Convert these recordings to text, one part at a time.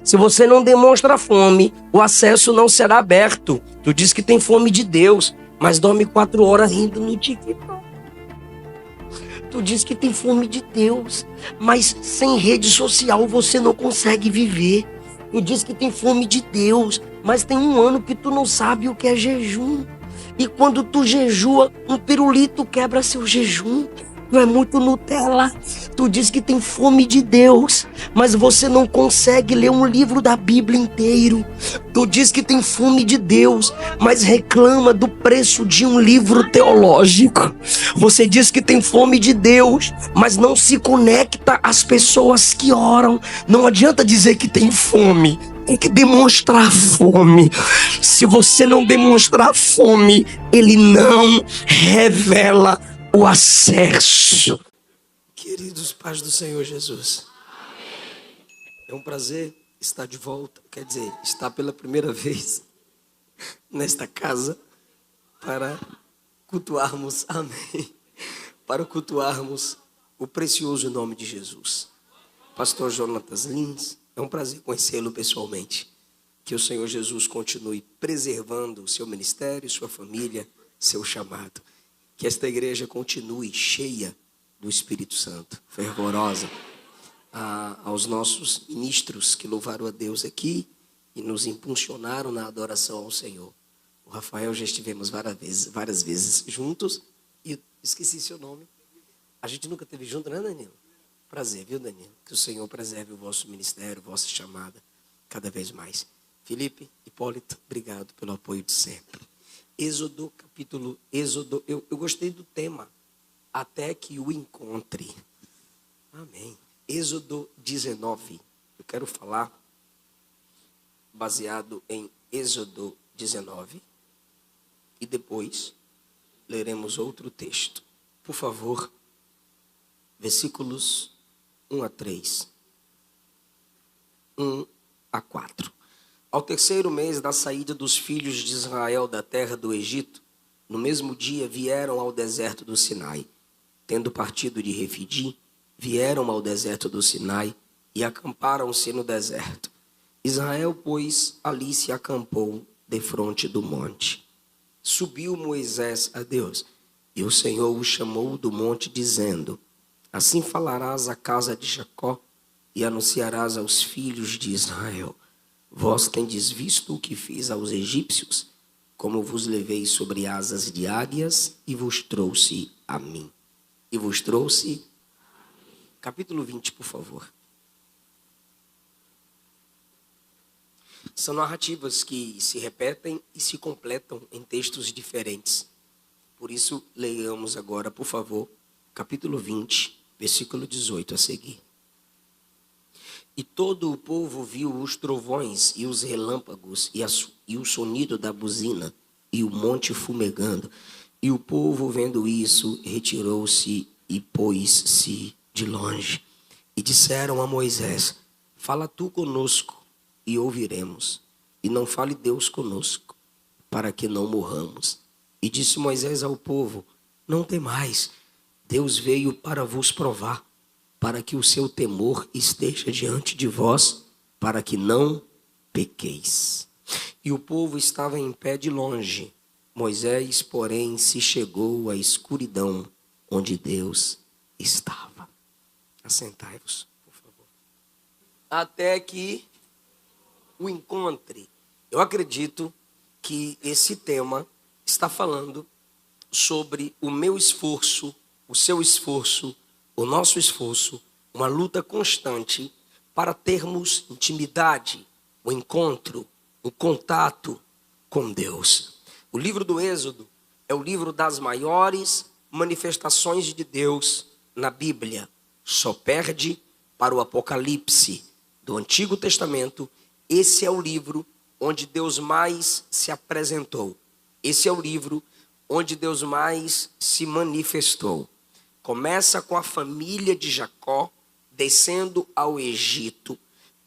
Se você não demonstra fome, o acesso não será aberto. Tu diz que tem fome de Deus, mas dorme 4 horas rindo no TikTok. Tu diz que tem fome de Deus, mas sem rede social você não consegue viver. Tu diz que tem fome de Deus, mas tem 1 ano que tu não sabe o que é jejum. E quando tu jejua, um pirulito quebra seu jejum. Tu é muito Nutella. Tu diz que tem fome de Deus, mas você não consegue ler um livro da Bíblia inteiro. Tu diz que tem fome de Deus, mas reclama do preço de um livro teológico. Você diz que tem fome de Deus, mas não se conecta às pessoas que oram. Não adianta dizer que tem fome. Tem que demonstrar fome. Se você não demonstrar fome, ele não revela o acesso. Queridos pais do Senhor Jesus, é um prazer estar de volta, quer dizer, estar pela primeira vez nesta casa para cultuarmos, amém, para cultuarmos o precioso nome de Jesus. Pastor Jonatas Lins, é um prazer conhecê-lo pessoalmente. Que o Senhor Jesus continue preservando o seu ministério, sua família, seu chamado. Que esta igreja continue cheia do Espírito Santo, fervorosa. Aos nossos ministros que louvaram a Deus aqui e nos impulsionaram na adoração ao Senhor. O Rafael já estivemos várias vezes juntos e esqueci seu nome. A gente nunca esteve junto, né, Danilo? Prazer, viu, Danilo? Que o Senhor preserve o vosso ministério, vossa chamada, cada vez mais. Felipe, Hipólito, obrigado pelo apoio de sempre. Êxodo, eu gostei do tema, até que o encontre. Amém. Êxodo 19, eu quero falar baseado em Êxodo 19 e depois leremos outro texto. Por favor, versículos 1 a 3, 1 a 4. Ao 3º mês da saída dos filhos de Israel da terra do Egito, no mesmo dia vieram ao deserto do Sinai. Tendo partido de Refidim, vieram ao deserto do Sinai e acamparam-se no deserto. Israel, pois, ali se acampou defronte do monte. Subiu Moisés a Deus, e o Senhor o chamou do monte, dizendo: assim falarás à casa de Jacó e anunciarás aos filhos de Israel: vós tendes visto o que fiz aos egípcios, como vos levei sobre asas de águias e vos trouxe a mim. Capítulo 20, por favor. São narrativas que se repetem e se completam em textos diferentes. Por isso, leiamos agora, por favor, capítulo 20, versículo 18 a seguir. E todo o povo viu os trovões e os relâmpagos e o sonido da buzina e o monte fumegando. E o povo, vendo isso, retirou-se e pôs-se de longe. E disseram a Moisés: fala tu conosco e ouviremos. E não fale Deus conosco, para que não morramos. E disse Moisés ao povo: não temais, Deus veio para vos provar, para que o seu temor esteja diante de vós, para que não pequeis. E o povo estava em pé de longe. Moisés, porém, se chegou à escuridão onde Deus estava. Assentai-vos, por favor. Até que o encontre. Eu acredito que esse tema está falando sobre o meu esforço, o seu esforço, o nosso esforço, uma luta constante para termos intimidade, o encontro, o contato com Deus. O livro do Êxodo é o livro das maiores manifestações de Deus na Bíblia. Só perde para o Apocalipse do Antigo Testamento. Esse é o livro onde Deus mais se apresentou. Esse é o livro onde Deus mais se manifestou. Começa com a família de Jacó descendo ao Egito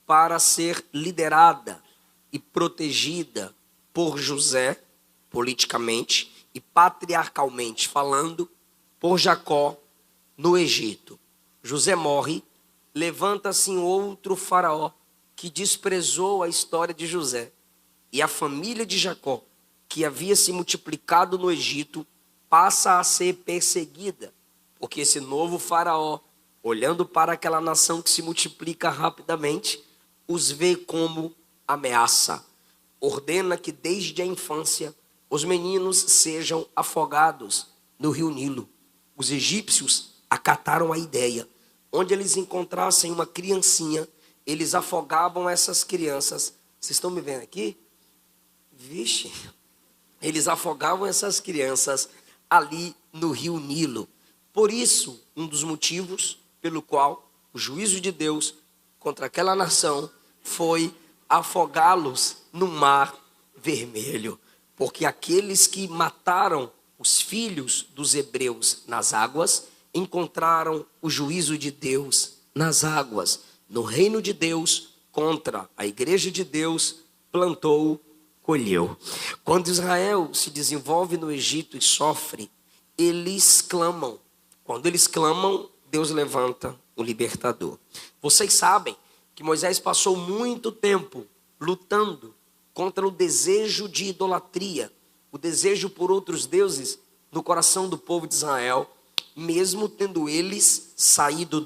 para ser liderada e protegida por José, politicamente e patriarcalmente falando, por Jacó no Egito. José morre, levanta-se outro faraó, que desprezou a história de José e a família de Jacó, que havia se multiplicado no Egito, passa a ser perseguida, porque esse novo faraó, olhando para aquela nação que se multiplica rapidamente, os vê como ameaça. Ordena que desde a infância os meninos sejam afogados no rio Nilo. Os egípcios acataram a ideia. Onde eles encontrassem uma criancinha, eles afogavam essas crianças. Vocês estão me vendo aqui? Vixe! Eles afogavam essas crianças ali no rio Nilo. Por isso, um dos motivos pelo qual o juízo de Deus contra aquela nação foi afogá-los no Mar Vermelho. Porque aqueles que mataram os filhos dos hebreus nas águas encontraram o juízo de Deus nas águas. No reino de Deus, contra a igreja de Deus, plantou, colheu. Quando Israel se desenvolve no Egito e sofre, eles clamam. Quando eles clamam, Deus levanta o libertador. Vocês sabem que Moisés passou muito tempo lutando contra o desejo de idolatria, o desejo por outros deuses no coração do povo de Israel, mesmo tendo eles saído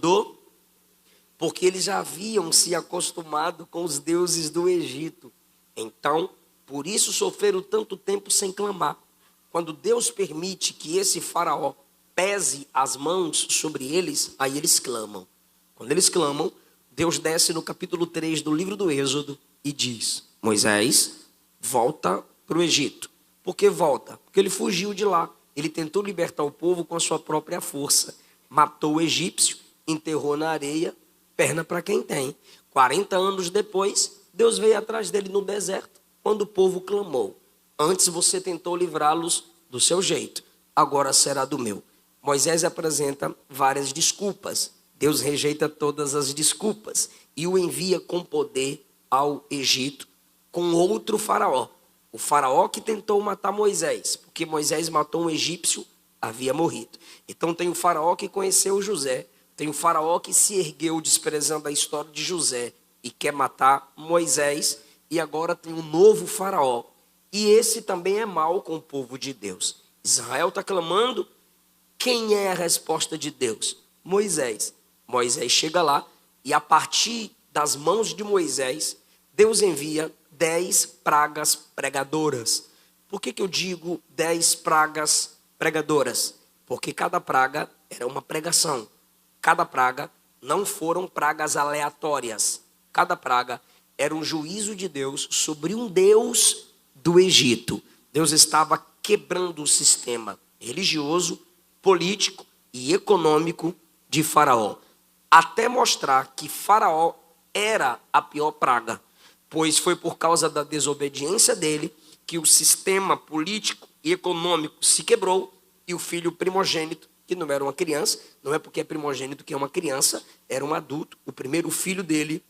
porque eles já haviam se acostumado com os deuses do Egito. Então, por isso sofreram tanto tempo sem clamar. Quando Deus permite que esse faraó pese as mãos sobre eles, aí eles clamam. Quando eles clamam, Deus desce no capítulo 3 do livro do Êxodo e diz: Moisés, volta para o Egito. Por que volta? Porque ele fugiu de lá. Ele tentou libertar o povo com a sua própria força. Matou o egípcio, enterrou na areia, perna para quem tem. 40 anos depois, Deus veio atrás dele no deserto, quando o povo clamou. Antes você tentou livrá-los do seu jeito, agora será do meu. Moisés apresenta várias desculpas. Deus rejeita todas as desculpas e o envia com poder ao Egito com outro faraó. O faraó que tentou matar Moisés, porque Moisés matou um egípcio, havia morrido. Então tem o faraó que conheceu José, tem o faraó que se ergueu desprezando a história de José e quer matar Moisés, e agora tem um novo faraó. E esse também é mau com o povo de Deus. Israel está clamando. Quem é a resposta de Deus? Moisés. Moisés chega lá e a partir das mãos de Moisés, Deus envia 10 pragas pregadoras. Por que eu digo 10 pragas pregadoras? Porque cada praga era uma pregação. Cada praga não foram pragas aleatórias. Cada praga era um juízo de Deus sobre um Deus do Egito. Deus estava quebrando o sistema religioso, político e econômico de Faraó, até mostrar que Faraó era a pior praga, pois foi por causa da desobediência dele que o sistema político e econômico se quebrou e o filho primogênito, que não era uma criança, não é porque é primogênito que é uma criança, era um adulto, o primeiro filho dele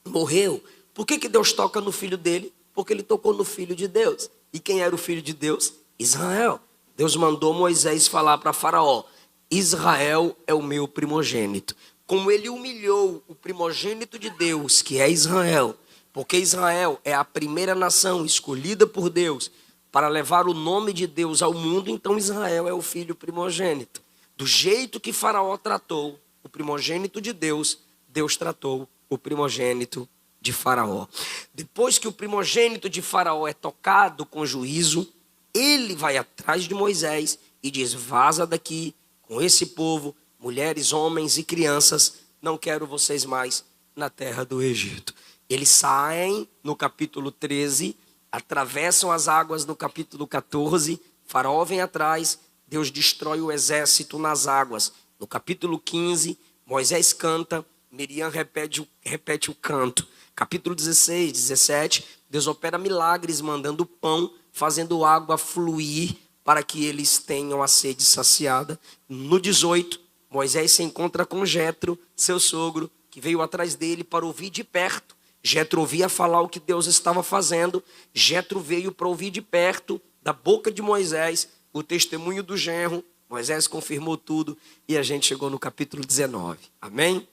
morreu. Por que Deus toca no filho dele? Porque ele tocou no filho de Deus. E quem era o filho de Deus? Israel. Deus mandou Moisés falar para Faraó: Israel é o meu primogênito. Como ele humilhou o primogênito de Deus, que é Israel, porque Israel é a primeira nação escolhida por Deus para levar o nome de Deus ao mundo, então Israel é o filho primogênito. Do jeito que Faraó tratou o primogênito de Deus, Deus tratou o primogênito de Faraó. Depois que o primogênito de Faraó é tocado com juízo, ele vai atrás de Moisés e diz: vaza daqui com esse povo, mulheres, homens e crianças, não quero vocês mais na terra do Egito. Eles saem no capítulo 13, atravessam as águas no capítulo 14, Faraó vem atrás, Deus destrói o exército nas águas. No capítulo 15, Moisés canta, Miriam repete o canto. Capítulo 16, 17, Deus opera milagres mandando pão, fazendo água fluir para que eles tenham a sede saciada. No 18, Moisés se encontra com Jetro, seu sogro, que veio atrás dele para ouvir de perto. Jetro ouvia falar o que Deus estava fazendo. Jetro veio para ouvir de perto, da boca de Moisés, o testemunho do genro. Moisés confirmou tudo e a gente chegou no capítulo 19. Amém?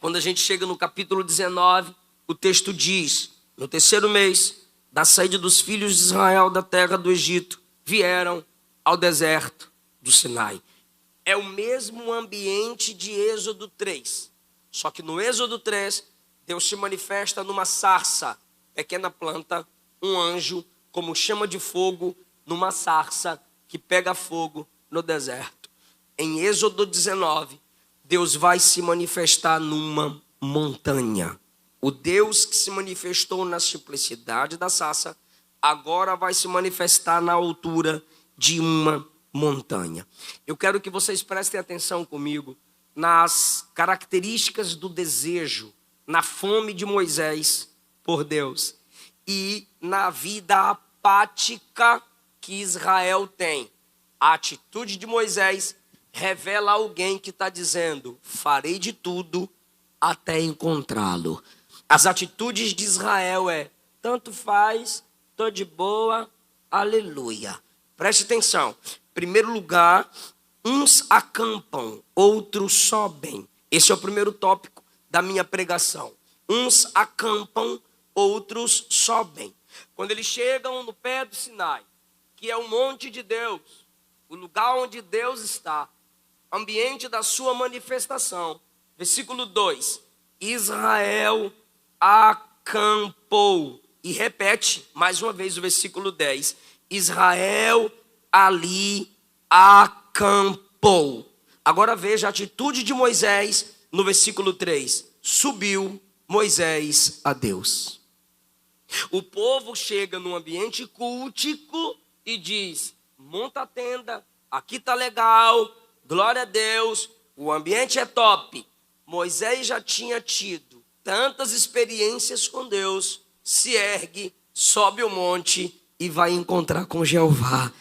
Quando a gente chega no capítulo 19, o texto diz: no terceiro mês da saída dos filhos de Israel da terra do Egito, vieram ao deserto do Sinai. É o mesmo ambiente de Êxodo 3. Só que no Êxodo 3, Deus se manifesta numa sarça, pequena planta, um anjo, como chama de fogo, numa sarça que pega fogo no deserto. Em Êxodo 19, Deus vai se manifestar numa montanha. O Deus que se manifestou na simplicidade da sarça, agora vai se manifestar na altura de uma montanha. Eu quero que vocês prestem atenção comigo nas características do desejo, na fome de Moisés por Deus e na vida apática que Israel tem. A atitude de Moisés revela alguém que está dizendo: farei de tudo até encontrá-lo. As atitudes de Israel é: tanto faz, estou de boa, aleluia. Preste atenção. Em primeiro lugar, uns acampam, outros sobem. Esse é o primeiro tópico da minha pregação. Uns acampam, outros sobem. Quando eles chegam no pé do Sinai, que é o monte de Deus, o lugar onde Deus está, ambiente da sua manifestação. Versículo 2, Israel acampou. E repete mais uma vez o versículo 10. Israel ali acampou. Agora veja a atitude de Moisés no versículo 3. Subiu Moisés a Deus. O povo chega num ambiente cultico e diz: monta a tenda, aqui tá legal, glória a Deus, o ambiente é top. Moisés já tinha tido tantas experiências com Deus, se ergue, sobe o monte e vai encontrar com Jeová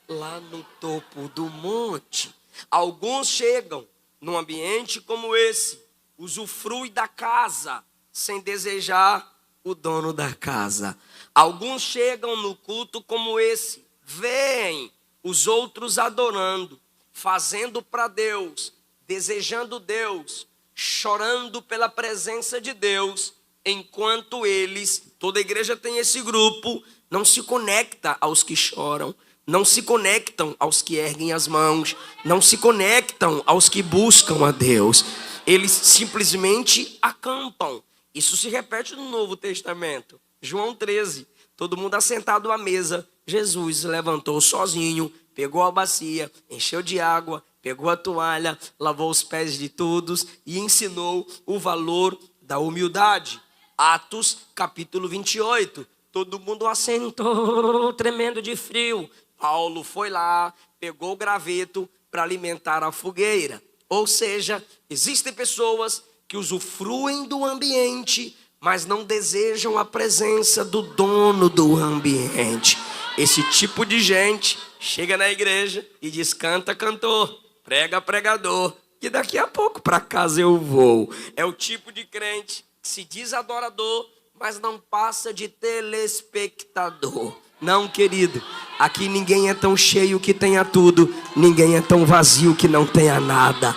lá no topo do monte. Alguns chegam num ambiente como esse, usufrui da casa sem desejar o dono da casa. Alguns chegam no culto como esse, veem os outros adorando, fazendo para Deus, desejando Deus, chorando pela presença de Deus, enquanto eles, toda a igreja tem esse grupo, não se conecta aos que choram, não se conectam aos que erguem as mãos, não se conectam aos que buscam a Deus. Eles simplesmente acampam. Isso se repete no Novo Testamento. João 13, todo mundo assentado à mesa, Jesus levantou sozinho, pegou a bacia, encheu de água, pegou a toalha, lavou os pés de todos e ensinou o valor da humildade. Atos capítulo 28, todo mundo assentou, tremendo de frio. Paulo foi lá, pegou o graveto para alimentar a fogueira. Ou seja, existem pessoas que usufruem do ambiente, mas não desejam a presença do dono do ambiente. Esse tipo de gente chega na igreja e diz: canta, cantor, prega, pregador, que daqui a pouco para casa eu vou. É o tipo de crente que se diz adorador, mas não passa de telespectador. Não, querido, aqui ninguém é tão cheio que tenha tudo, ninguém é tão vazio que não tenha nada.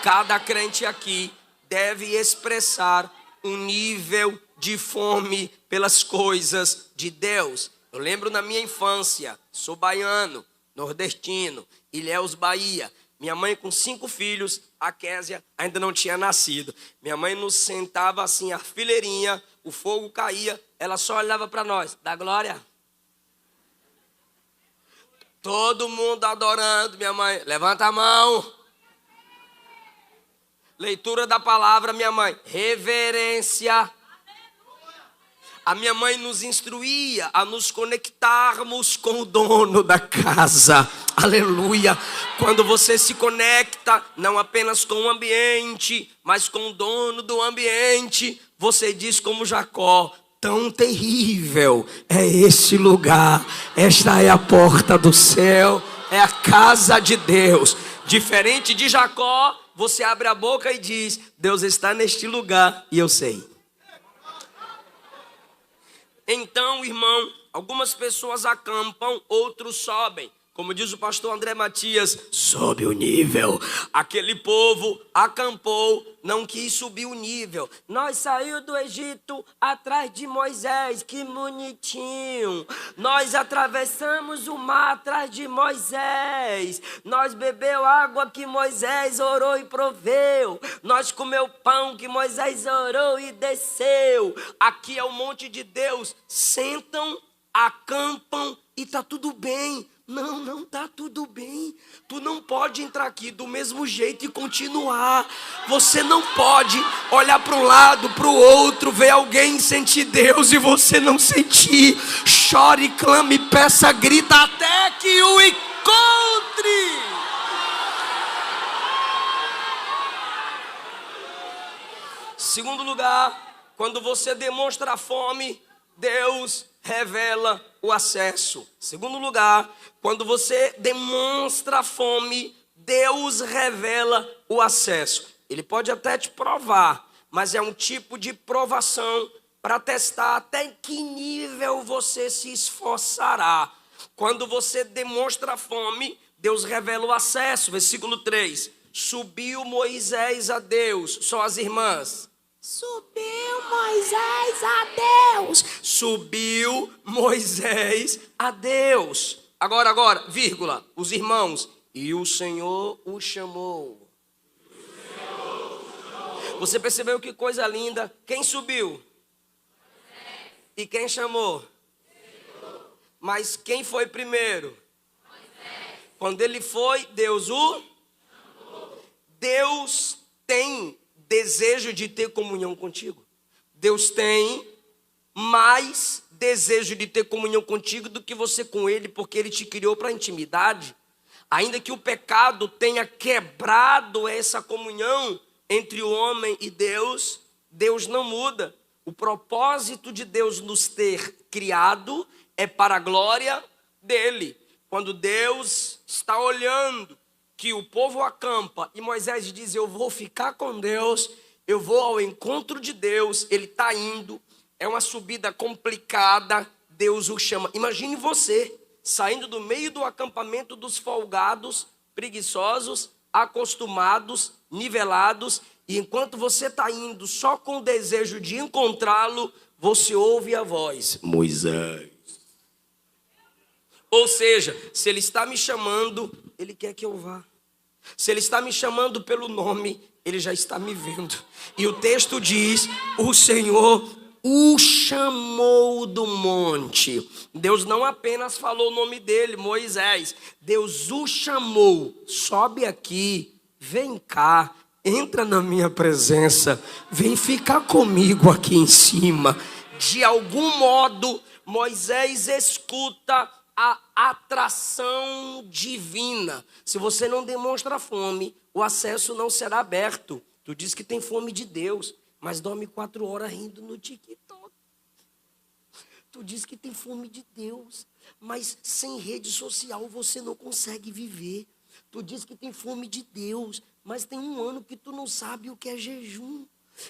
Cada crente aqui deve expressar um nível de fome pelas coisas de Deus. Eu lembro na minha infância, sou baiano, nordestino, Ilhéus, Bahia. Minha mãe com 5 filhos, a Késia ainda não tinha nascido. Minha mãe nos sentava assim, a fileirinha, o fogo caía, ela só olhava para nós, dá glória. Todo mundo adorando, minha mãe, levanta a mão. Leitura da palavra, minha mãe, reverência. A minha mãe nos instruía a nos conectarmos com o dono da casa. Aleluia. Quando você se conecta, não apenas com o ambiente, mas com o dono do ambiente, você diz como Jacó: tão terrível é esse lugar. Esta é a porta do céu, é a casa de Deus. Diferente de Jacó, você abre a boca e diz: Deus está neste lugar e eu sei. Então, irmão, algumas pessoas acampam, outros sobem. Como diz o pastor André Matias, sobe o nível. Aquele povo acampou, não quis subir o nível. Nós saímos do Egito atrás de Moisés, que bonitinho. Nós atravessamos o mar atrás de Moisés. Nós bebeu água que Moisés orou e proveu. Nós comeu pão que Moisés orou e desceu. Aqui é o monte de Deus. Sentam, acampam e tá tudo bem. Não tá tudo bem. Tu não pode entrar aqui do mesmo jeito e continuar. Você não pode olhar para um lado, para o outro, ver alguém sentir Deus e você não sentir. Chore, clame, peça, grita até que o encontre. Segundo lugar, quando você demonstra fome, Deus revela o acesso. Segundo lugar, quando você demonstra fome, Deus revela o acesso. Ele pode até te provar, mas é um tipo de provação para testar até que nível você se esforçará. Quando você demonstra fome, Deus revela o acesso. Versículo 3. Subiu Moisés a Deus. Só as irmãs. Subiu Moisés a Deus. Subiu Moisés a Deus. Agora, vírgula, os irmãos. E o Senhor o chamou. Você percebeu que coisa linda? Quem subiu? E quem chamou? Mas quem foi primeiro? Quando ele foi, Deus o chamou. Deus tem desejo de ter comunhão contigo. Deus tem mais desejo de ter comunhão contigo do que você com ele, porque ele te criou para intimidade. Ainda que o pecado tenha quebrado essa comunhão entre o homem e Deus, Deus não muda. O propósito de Deus nos ter criado é para a glória dele. Quando Deus está olhando que o povo acampa e Moisés diz, eu vou ficar com Deus, eu vou ao encontro de Deus, ele está indo, é uma subida complicada, Deus o chama. Imagine você saindo do meio do acampamento dos folgados, preguiçosos, acostumados, nivelados, e enquanto você está indo só com o desejo de encontrá-lo, você ouve a voz, Moisés. Ou seja, se ele está me chamando, ele quer que eu vá. Se ele está me chamando pelo nome, ele já está me vendo. E o texto diz, o Senhor o chamou do monte. Deus não apenas falou o nome dele, Moisés. Deus o chamou. Sobe aqui, vem cá, entra na minha presença, vem ficar comigo aqui em cima. De algum modo, Moisés escuta a atração divina. Se você não demonstra fome, o acesso não será aberto. Tu diz que tem fome de Deus, mas dorme 4 horas rindo no TikTok. Tu diz que tem fome de Deus, mas sem rede social você não consegue viver. Tu diz que tem fome de Deus, mas tem 1 ano que tu não sabe o que é jejum.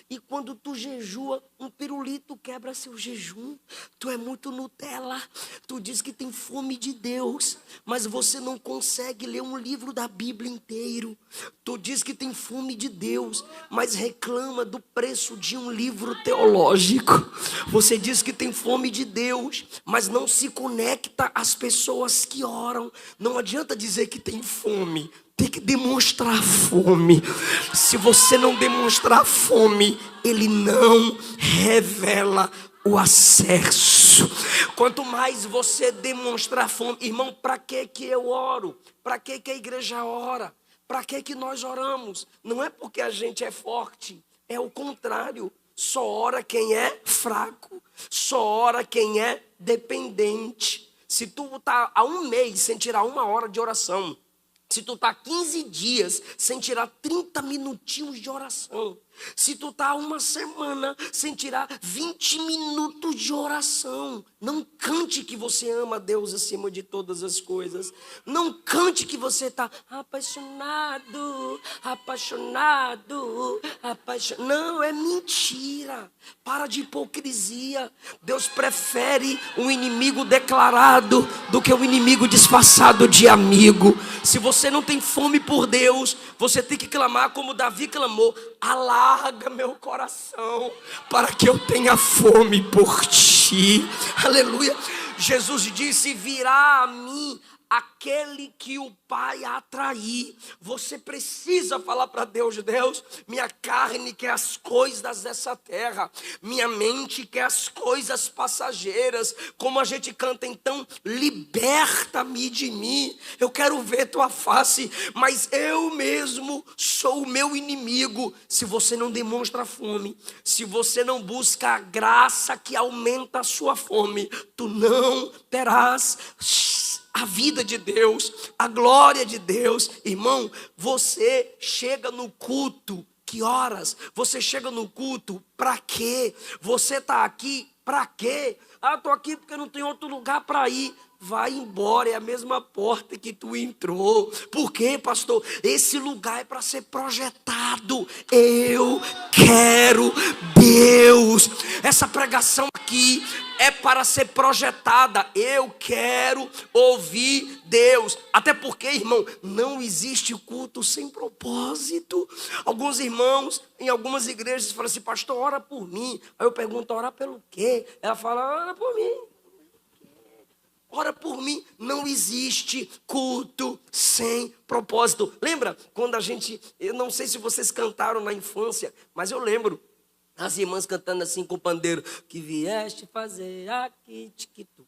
E quando tu jejua, um pirulito quebra seu jejum. Tu é muito Nutella. Tu diz que tem fome de Deus, mas você não consegue ler um livro da Bíblia inteiro. Tu diz que tem fome de Deus, mas reclama do preço de um livro teológico. Você diz que tem fome de Deus, mas não se conecta às pessoas que oram. Não adianta dizer que tem fome. Tem que demonstrar fome. Se você não demonstrar fome, ele não revela o acesso. Quanto mais você demonstrar fome, irmão, para que eu oro? Para que a igreja ora? Para que nós oramos? Não é porque a gente é forte, é o contrário. Só ora quem é fraco, só ora quem é dependente. Se tu está há 1 mês sem tirar 1 hora de oração, se tu está 15 dias sem tirar 30 minutinhos de oração, Se tu tá uma semana sem tirar 20 minutos de oração, não cante que você ama Deus acima de todas as coisas. Não cante que você tá apaixonado, apaixonado, apaixonado. Não, é mentira. Para de hipocrisia. Deus prefere um inimigo declarado do que um inimigo disfarçado de amigo. Se você não tem fome por Deus, você tem que clamar como Davi clamou: alarga meu coração para que eu tenha fome por ti. Aleluia. Jesus disse: virá a mim aquele que o Pai atrair. Você precisa falar para Deus: Deus, minha carne quer as coisas dessa terra, minha mente quer as coisas passageiras. Como a gente canta então, liberta-me de mim. Eu quero ver tua face, mas eu mesmo sou o meu inimigo. Se você não demonstra fome, se você não busca a graça que aumenta a sua fome, tu não terás a vida de Deus, a glória de Deus. Irmão, você chega no culto, que horas? Você chega no culto, para quê? Você está aqui, para quê? Ah, estou aqui porque não tem outro lugar para ir. Vai embora, é a mesma porta que tu entrou. Por quê, pastor? Esse lugar é para ser projetado. Eu quero Deus. Essa pregação aqui é para ser projetada. Eu quero ouvir Deus. Até porque, irmão, não existe culto sem propósito. Alguns irmãos em algumas igrejas falam assim: pastor, ora por mim. Aí eu pergunto: ora pelo quê? Ela fala: ora por mim. Ora por mim. Não existe culto sem propósito. Lembra quando a gente, eu não sei se vocês cantaram na infância, mas eu lembro as irmãs cantando assim com o pandeiro: que vieste fazer aqui, tiquitu.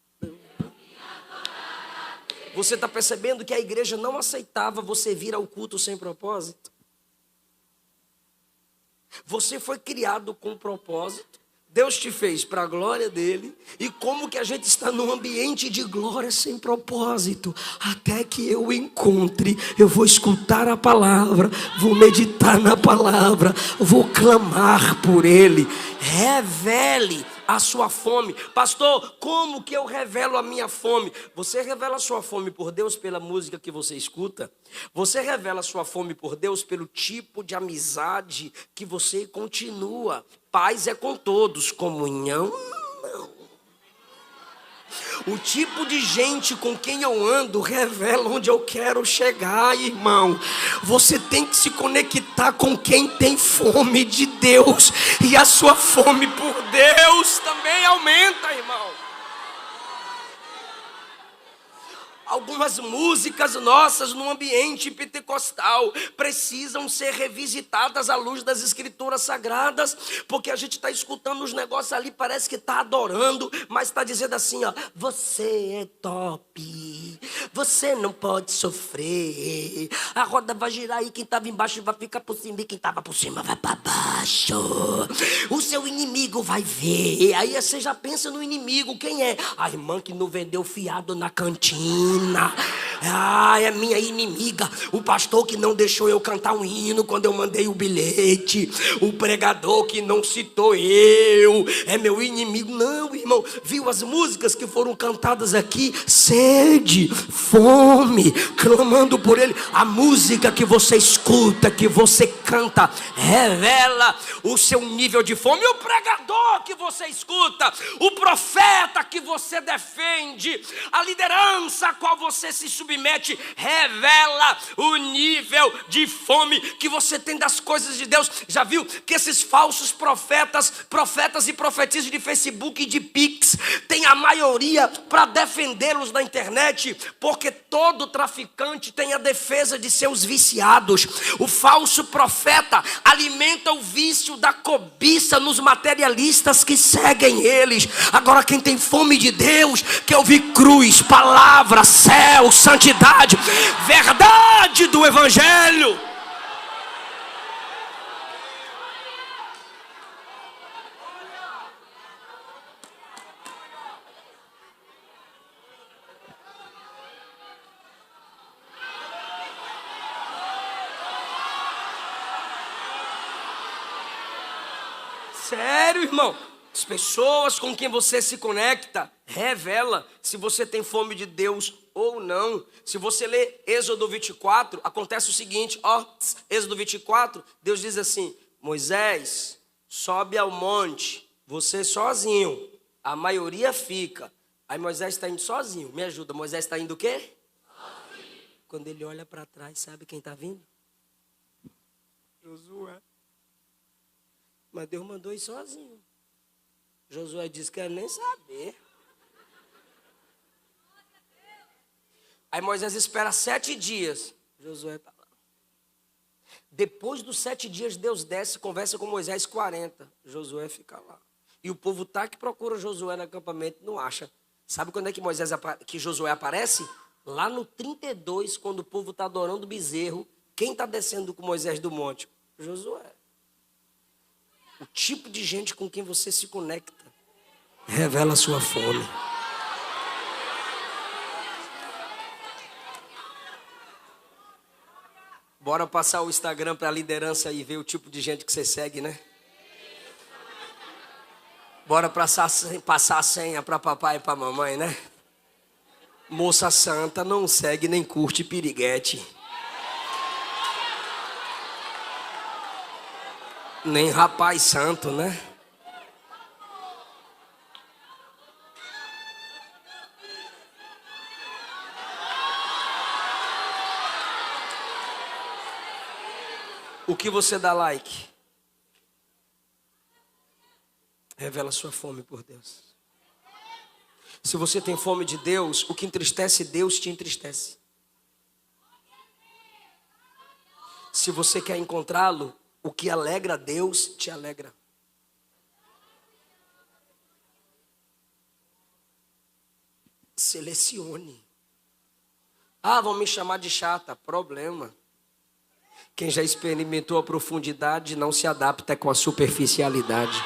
Você está percebendo que a igreja não aceitava você vir ao culto sem propósito? Você foi criado com propósito. Deus te fez para a glória dele. E como que a gente está num ambiente de glória sem propósito? Até que eu encontre, eu vou escutar a palavra, vou meditar na palavra, vou clamar por ele. Revele a sua fome. Pastor, como que eu revelo a minha fome? Você revela a sua fome por Deus pela música que você escuta. Você revela a sua fome por Deus pelo tipo de amizade que você continua. Paz é com todos, comunhão não. O tipo de gente com quem eu ando revela onde eu quero chegar, irmão. Você tem que se conectar com quem tem fome de Deus, e a sua fome por Deus também aumenta, irmão. Algumas músicas nossas no ambiente pentecostal precisam ser revisitadas à luz das escrituras sagradas, porque a gente está escutando os negócios ali, parece que está adorando, mas está dizendo assim, ó: você é top, você não pode sofrer, a roda vai girar e quem estava embaixo vai ficar por cima e quem estava por cima vai para baixo, o seu inimigo vai ver. Aí você já pensa no inimigo, quem é? A irmã que não vendeu fiado na cantina. Ah, é minha inimiga. O pastor que não deixou eu cantar um hino quando eu mandei o bilhete. O pregador que não citou eu. É meu inimigo. Não, irmão. Viu as músicas que foram cantadas aqui? Sede, fome, clamando por ele. A música que você escuta, que você canta, revela o seu nível de fome. E o pregador que você escuta, o profeta que você defende, a liderança a qual você se submete, revela o nível de fome que você tem das coisas de Deus. Já viu que esses falsos profetas e profetisas de Facebook e de Pix, tem a maioria para defendê-los na internet? Porque todo traficante tem a defesa de seus viciados. O falso profeta alimenta o vício da cobiça nos materialistas que seguem eles. Agora quem tem fome de Deus quer ouvir cruz, palavra, céu, santidade, verdade do evangelho. Sério, irmão. As pessoas com quem você se conecta revela se você tem fome de Deus ou não. Se você ler Êxodo 24, acontece o seguinte, Êxodo 24, Deus diz assim: Moisés, sobe ao monte, você sozinho, a maioria fica. Aí Moisés está indo sozinho, me ajuda, Moisés está indo o quê? Sozinho. Quando ele olha para trás, sabe quem está vindo? Josué. Mas Deus mandou ir sozinho. Josué disse que quer nem saber. Aí Moisés espera 7 dias. Josué está lá. Depois dos 7 dias, Deus desce e conversa com Moisés 40. Josué fica lá. E o povo tá que procura Josué no acampamento e não acha. Sabe quando é que Josué aparece? Lá no 32, quando o povo está adorando o bezerro. Quem está descendo com Moisés do monte? Josué. O tipo de gente com quem você se conecta revela a sua fome. Bora passar o Instagram para a liderança e ver o tipo de gente que você segue, né? Bora passar a senha para papai e para mamãe, né? Moça santa não segue nem curte piriguete. Nem rapaz santo, né? O que você dá like revela sua fome por Deus. Se você tem fome de Deus, o que entristece Deus te entristece. Se você quer encontrá-lo, o que alegra Deus te alegra. Selecione. Vão me chamar de chata. Problema. Quem já experimentou a profundidade não se adapta com a superficialidade.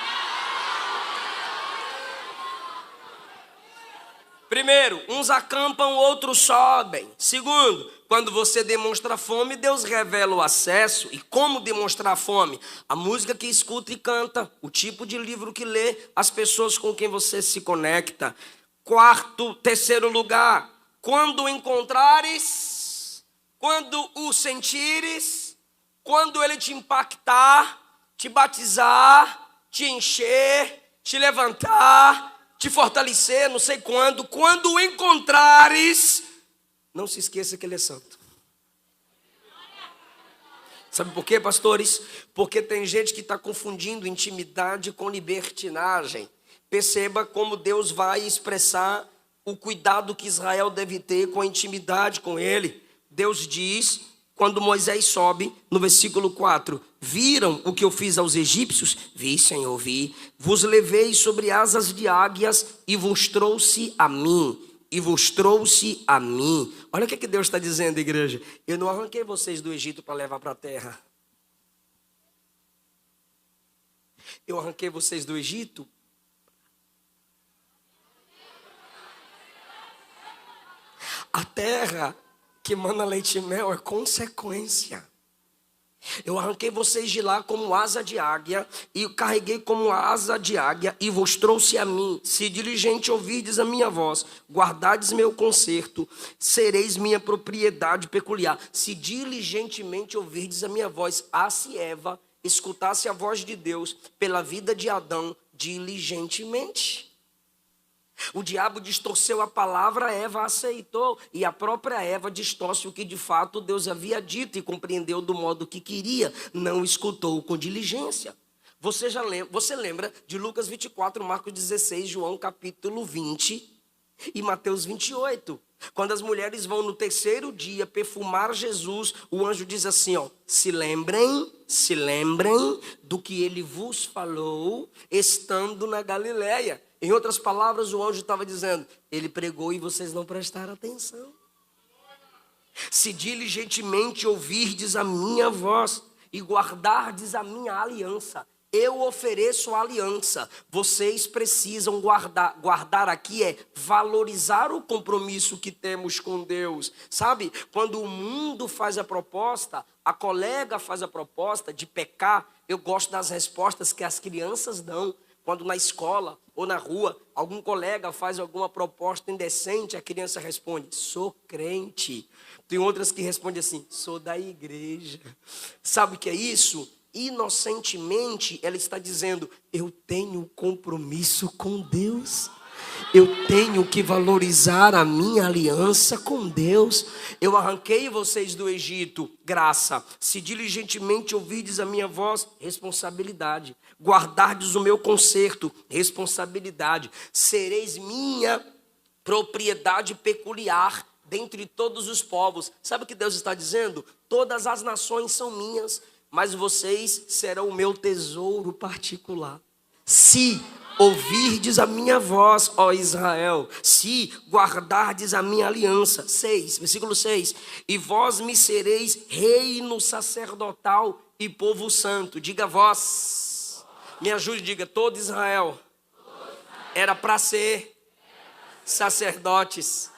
Primeiro, uns acampam, outros sobem. Segundo, quando você demonstra fome, Deus revela o acesso. E como demonstrar fome? A música que escuta e canta, o tipo de livro que lê, as pessoas com quem você se conecta. Terceiro lugar, quando o encontrares, quando o sentires, quando ele te impactar, te batizar, te encher, te levantar, te fortalecer, não sei quando o encontrares, não se esqueça que ele é santo. Sabe por quê, pastores? Porque tem gente que está confundindo intimidade com libertinagem. Perceba como Deus vai expressar o cuidado que Israel deve ter com a intimidade com ele. Deus diz, quando Moisés sobe, no versículo 4, viram o que eu fiz aos egípcios? Vi, Senhor, vi. Vos levei sobre asas de águias e vos trouxe a mim. E vos trouxe a mim. Olha o que Deus está dizendo, igreja. Eu não arranquei vocês do Egito para levar para a terra. Eu arranquei vocês do Egito. A terra que mana leite e mel é consequência. Eu arranquei vocês de lá como asa de águia, e carreguei como asa de águia, e vos trouxe a mim. Se diligente ouvirdes a minha voz, guardardes meu concerto, sereis minha propriedade peculiar. Se diligentemente ouvirdes a minha voz, se Eva escutasse a voz de Deus pela vida de Adão diligentemente. O diabo distorceu a palavra, Eva aceitou. E a própria Eva distorce o que de fato Deus havia dito e compreendeu do modo que queria. Não escutou com diligência. Você lembra de Lucas 24, Marcos 16, João capítulo 20 e Mateus 28. Quando as mulheres vão no terceiro dia perfumar Jesus, o anjo diz assim, se lembrem do que ele vos falou estando na Galileia. Em outras palavras, o anjo estava dizendo, ele pregou e vocês não prestaram atenção. Se diligentemente ouvirdes a minha voz e guardardes a minha aliança. Eu ofereço a aliança. Vocês precisam guardar. Guardar aqui é valorizar o compromisso que temos com Deus. Sabe, quando o mundo faz a proposta, a colega faz a proposta de pecar, eu gosto das respostas que as crianças dão. Quando na escola ou na rua, algum colega faz alguma proposta indecente, a criança responde, sou crente. Tem outras que respondem assim, sou da igreja. Sabe o que é isso? Inocentemente, ela está dizendo, eu tenho compromisso com Deus. Eu tenho que valorizar a minha aliança com Deus. Eu arranquei vocês do Egito, graça. Se diligentemente ouvirdes a minha voz, responsabilidade. Guardardes o meu conserto, responsabilidade. Sereis minha propriedade peculiar dentre todos os povos. Sabe o que Deus está dizendo? Todas as nações são minhas, mas vocês serão o meu tesouro particular. Se ouvirdes a minha voz, ó Israel, se guardardes a minha aliança. 6, versículo 6. E vós me sereis reino sacerdotal e povo santo. Diga vós. Me ajude, diga, todo Israel era para ser sacerdotes.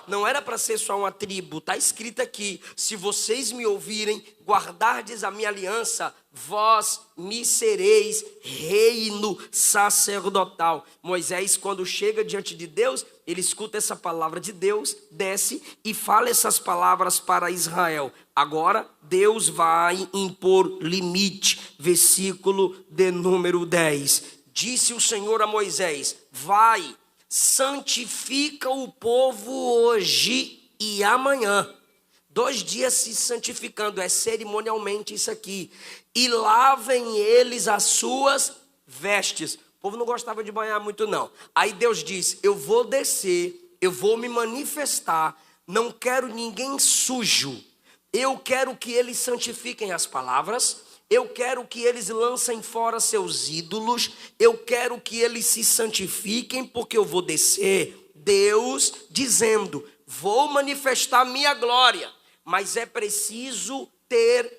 Não era para ser só uma tribo, está escrito aqui, se vocês me ouvirem, guardardes a minha aliança, vós me sereis reino sacerdotal. Moisés, quando chega diante de Deus, ele escuta essa palavra de Deus, desce e fala essas palavras para Israel. Agora, Deus vai impor limite, versículo de número 10. Disse o Senhor a Moisés, vai, santifica o povo hoje e amanhã. 2 dias se santificando, é cerimonialmente isso aqui. E lavem eles as suas vestes. O povo não gostava de banhar muito não. Aí Deus diz, eu vou descer, eu vou me manifestar, não quero ninguém sujo. Eu quero que eles santifiquem as palavras. Eu quero que eles lancem fora seus ídolos. Eu quero que eles se santifiquem, porque eu vou descer. Deus dizendo, vou manifestar minha glória, mas é preciso ter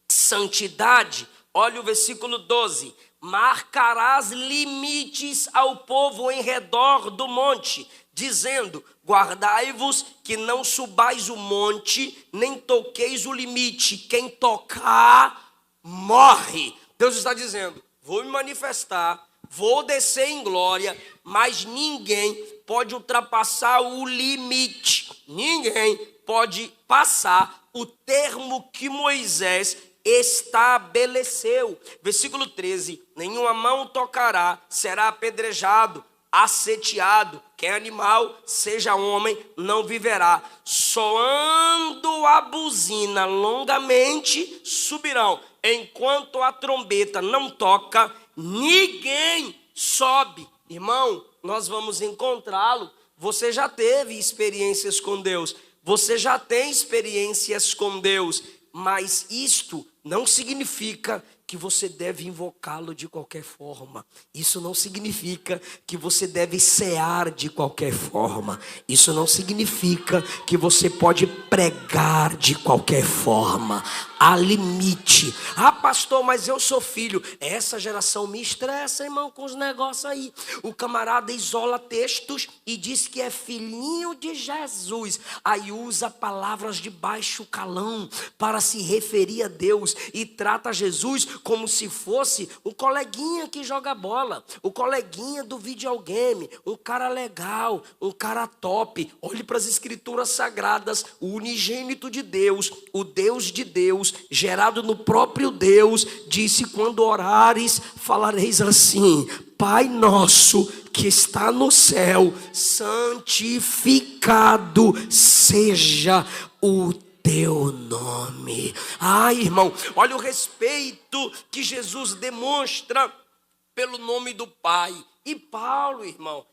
santidade. Olha o versículo 12. Marcarás limites ao povo em redor do monte, dizendo, guardai-vos que não subais o monte, nem toqueis o limite. Quem tocar morre. Deus está dizendo, vou me manifestar, vou descer em glória, mas ninguém pode ultrapassar o limite. Ninguém pode passar o termo que Moisés estabeleceu. Versículo 13, nenhuma mão tocará, será apedrejado, asseteado, quer animal, seja homem, não viverá. Soando a buzina longamente subirão. Enquanto a trombeta não toca, ninguém sobe. Irmão, nós vamos encontrá-lo. Você já teve experiências com Deus. Você já tem experiências com Deus. Mas isto não significa que você deve invocá-lo de qualquer forma. Isso não significa que você deve cear de qualquer forma. Isso não significa que você pode pregar de qualquer forma. Há limite. Ah, pastor, mas eu sou filho. Essa geração me estressa, irmão, com os negócios aí. O camarada isola textos e diz que é filhinho de Jesus. Aí usa palavras de baixo calão para se referir a Deus e trata Jesus como se fosse um coleguinha que joga bola, o coleguinha do videogame, um cara legal, um cara top. Olhe para as escrituras sagradas, o unigênito de Deus, o Deus de Deus, gerado no próprio Deus, disse, quando orares, falareis assim, Pai nosso que está no céu, santificado seja o teu nome. Ai, irmão, olha o respeito que Jesus demonstra pelo nome do Pai. E Paulo, irmão,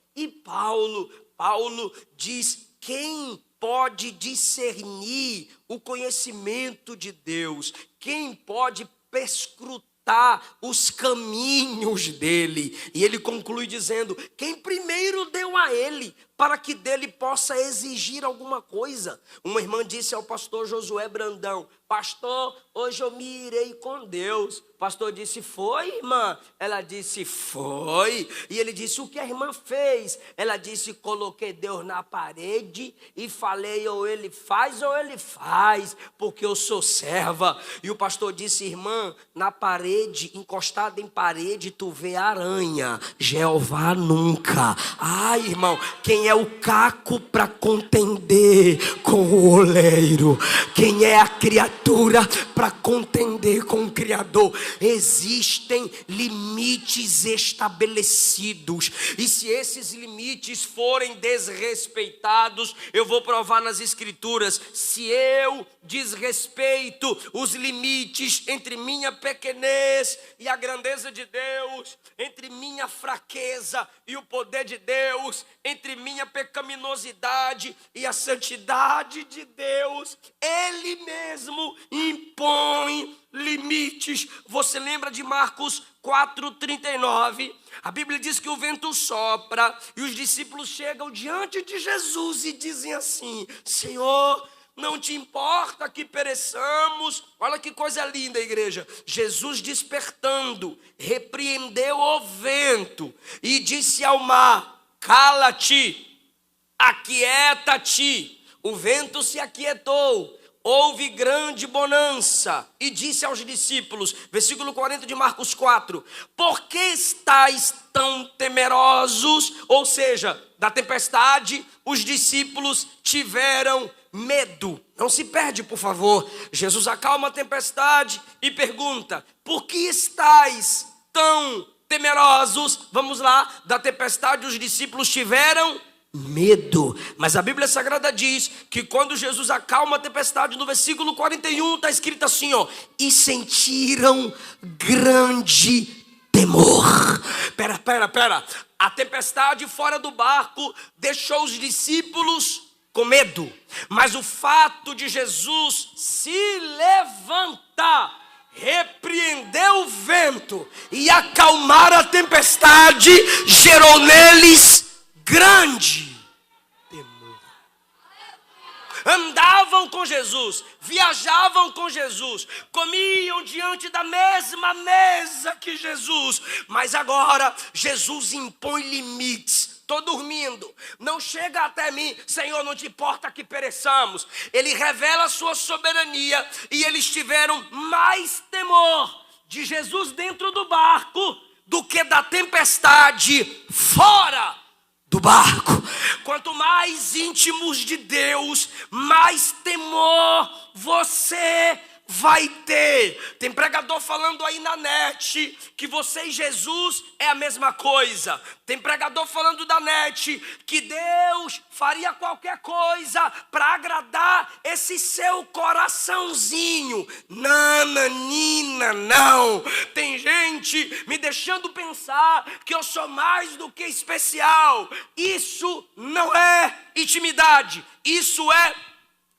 Paulo diz, quem pode discernir o conhecimento de Deus? Quem pode perscrutar os caminhos dele? E ele conclui dizendo, quem primeiro deu a ele para que dele possa exigir alguma coisa. Uma irmã disse ao pastor Josué Brandão: pastor, hoje eu me irei com Deus. O pastor disse: foi, irmã? Ela disse: foi. E ele disse: o que a irmã fez? Ela disse: coloquei Deus na parede e falei, ou ele faz ou ele faz, porque eu sou serva. E o pastor disse: irmã, na parede, encostada em parede, tu vê aranha, Jeová nunca. Ai, irmão, quem é o caco para contender com o oleiro? Quem é a criatura para contender com o Criador? Existem limites estabelecidos, e se esses limites forem desrespeitados, eu vou provar nas Escrituras. Se eu desrespeito os limites entre minha pequenez e a grandeza de Deus, entre minha fraqueza e o poder de Deus, entre minha pecaminosidade e a santidade de Deus, Ele mesmo impõe limites. Você lembra de Marcos 4:39? A Bíblia diz que o vento sopra e os discípulos chegam diante de Jesus e dizem assim: Senhor, não te importa que pereçamos? Olha que coisa linda, igreja. Jesus, despertando, repreendeu o vento e disse ao mar: cala-te, aquieta-te. O vento se aquietou, houve grande bonança, e disse aos discípulos, versículo 40 de Marcos 4, por que estáis tão temerosos? Ou seja, da tempestade, os discípulos tiveram medo. Não se perde, por favor. Jesus acalma a tempestade e pergunta: por que estáis tão temerosos? Vamos lá, da tempestade os discípulos tiveram medo. Mas a Bíblia Sagrada diz que quando Jesus acalma a tempestade, no versículo 41 está escrito assim, ó: e sentiram grande temor. Pera. A tempestade fora do barco deixou os discípulos com medo, mas o fato de Jesus se levantar, repreender o vento e acalmar a tempestade gerou neles grande temor. Andavam com Jesus, viajavam com Jesus, comiam diante da mesma mesa que Jesus, mas agora Jesus impõe limites. Estou dormindo, não chega até mim, Senhor, não te importa que pereçamos. Ele revela a sua soberania e eles tiveram mais temor de Jesus dentro do barco do que da tempestade fora do barco. Quanto mais íntimos de Deus, mais temor você vai ter. Tem pregador falando aí na net que você e Jesus é a mesma coisa. Tem pregador falando da net que Deus faria qualquer coisa para agradar esse seu coraçãozinho. Nananina, não. Tem gente me deixando pensar que eu sou mais do que especial. Isso não é intimidade, isso é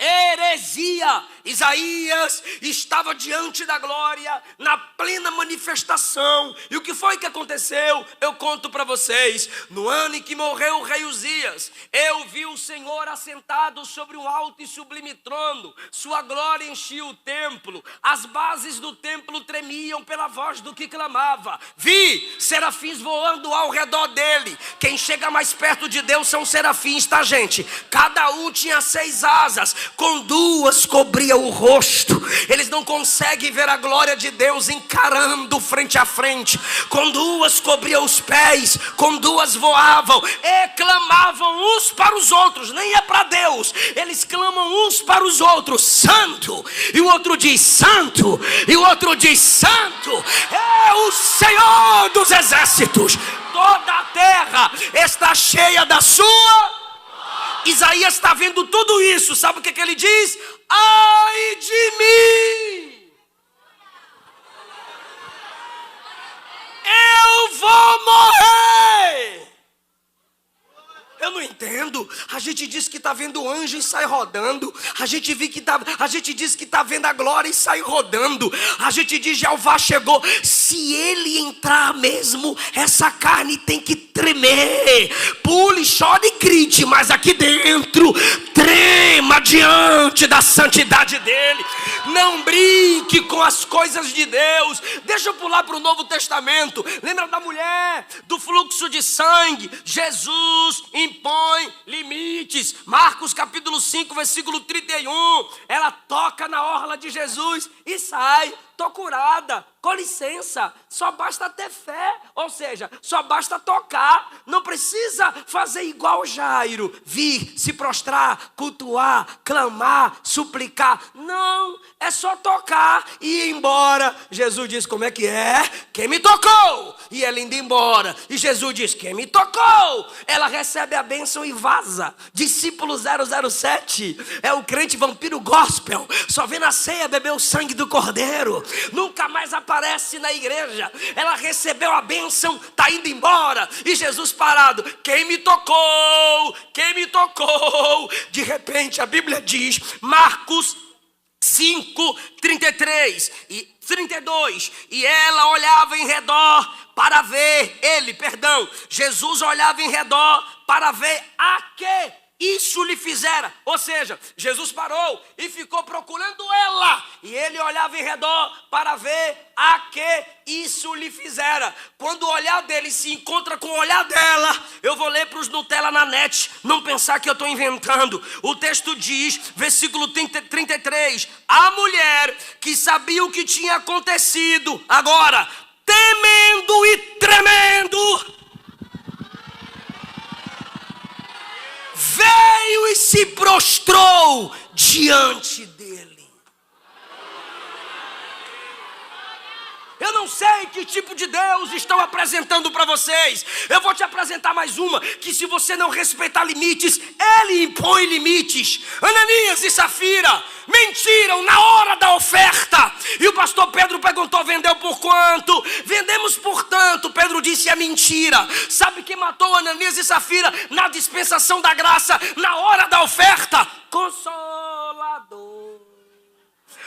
heresia. Isaías estava diante da glória, na plena manifestação. E o que foi que aconteceu? Eu conto para vocês. No ano em que morreu o rei Uzias, eu vi o Senhor assentado sobre um alto e sublime trono. Sua glória enchia o templo. As bases do templo tremiam pela voz do que clamava. Vi serafins voando ao redor dele. Quem chega mais perto de Deus são serafins, tá, gente? Cada um tinha 6 asas. Com 2 cobria o rosto. Eles não conseguem ver a glória de Deus encarando frente a frente. Com 2 cobria os pés, com 2 voavam e clamavam uns para os outros. Nem é para Deus, eles clamam uns para os outros: santo. E o outro diz: santo. E o outro diz: santo é o Senhor dos exércitos. Toda a terra está cheia da sua. Isaías está vendo tudo isso. Sabe o que ele diz? Ai de mim, eu vou morrer. Eu não entendo. A gente diz que está vendo anjo e sai rodando. A gente diz que está vendo a glória e sai rodando. A gente diz: Jeová chegou. Se ele entrar mesmo, essa carne tem que tremer. Pule, chore e grite, mas aqui dentro trema diante da santidade dele. Não brinque com as coisas de Deus. Deixa eu pular para o Novo Testamento. Lembra da mulher do fluxo de sangue? Jesus impõe limites. Marcos capítulo 5, versículo 31. Ela toca na orla de Jesus e sai. Estou curada, com licença, só basta ter fé, ou seja, só basta tocar, não precisa fazer igual Jairo, vir, se prostrar, cultuar, clamar, suplicar, não, é só tocar e ir embora. Jesus diz, como é que é? Quem me tocou? E ela indo embora, e Jesus diz, quem me tocou? Ela recebe a bênção e vaza. Discípulo 007, é o crente vampiro gospel, só vem na ceia beber o sangue do cordeiro, nunca mais aparece na igreja. Ela recebeu a bênção, está indo embora, e Jesus parado, quem me tocou? Quem me tocou? De repente a Bíblia diz, Marcos 5, 33 e 32, e ela olhava em redor para ver, Jesus olhava em redor para ver a que isso lhe fizera. Ou seja, Jesus parou e ficou procurando ela, e ele olhava em redor para ver a que isso lhe fizera. Quando o olhar dele se encontra com o olhar dela, eu vou ler para os Nutella na net, não pensar que eu estou inventando. O texto diz, versículo 33, a mulher que sabia o que tinha acontecido, agora, temendo e tremendo, veio e se prostrou diante dele. Eu não sei que tipo de Deus estão apresentando para vocês. Eu vou te apresentar mais uma, que se você não respeitar limites, ele impõe limites. Ananias e Safira mentiram na hora da oferta. E o pastor Pedro perguntou, vendeu por quanto? Vendemos por tanto. Pedro disse, é mentira. Sabe quem matou Ananias e Safira na dispensação da graça, na hora da oferta? Consolador.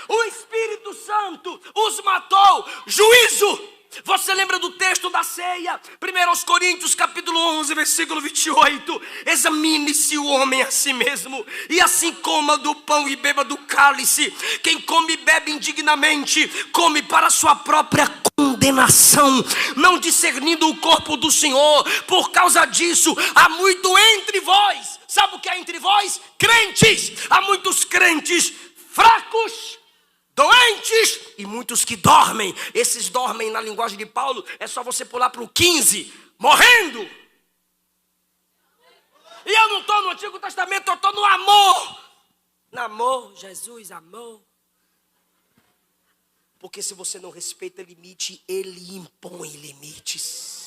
O Espírito Santo os matou. Juízo. Você lembra do texto da ceia? 1 Coríntios capítulo 11, versículo 28. Examine-se o homem a si mesmo, e assim coma do pão e beba do cálice. Quem come e bebe indignamente, come para sua própria condenação, não discernindo o corpo do Senhor. Por causa disso, há muito entre vós. Sabe o que é entre vós? Crentes. Há muitos crentes fracos, doentes e muitos que dormem. Esses dormem, na linguagem de Paulo, é só você pular para o 15, morrendo. E eu não estou no Antigo Testamento, eu estou no amor. No amor, Jesus, amor. Porque se você não respeita limite, ele impõe limites.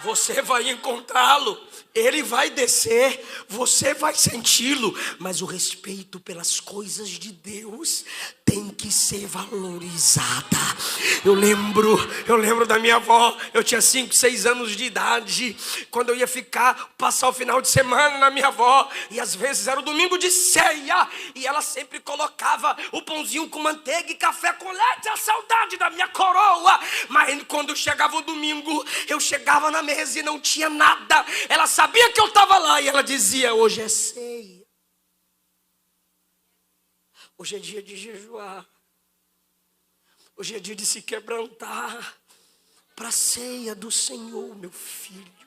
Você vai encontrá-lo, ele vai descer, você vai senti-lo, mas o respeito pelas coisas de Deus tem que ser valorizada. Eu lembro da minha avó, eu tinha 5, 6 anos de idade, quando eu ia passar o final de semana na minha avó, e às vezes era o domingo de ceia, e ela sempre colocava o pãozinho com manteiga e café com leite, a saudade da minha coroa. Mas quando chegava o domingo, eu chegava na mesa e não tinha nada. Ela sabia que eu estava lá e ela dizia, hoje é ceia. Hoje é dia de jejuar. Hoje é dia de se quebrantar para a ceia do Senhor, meu filho.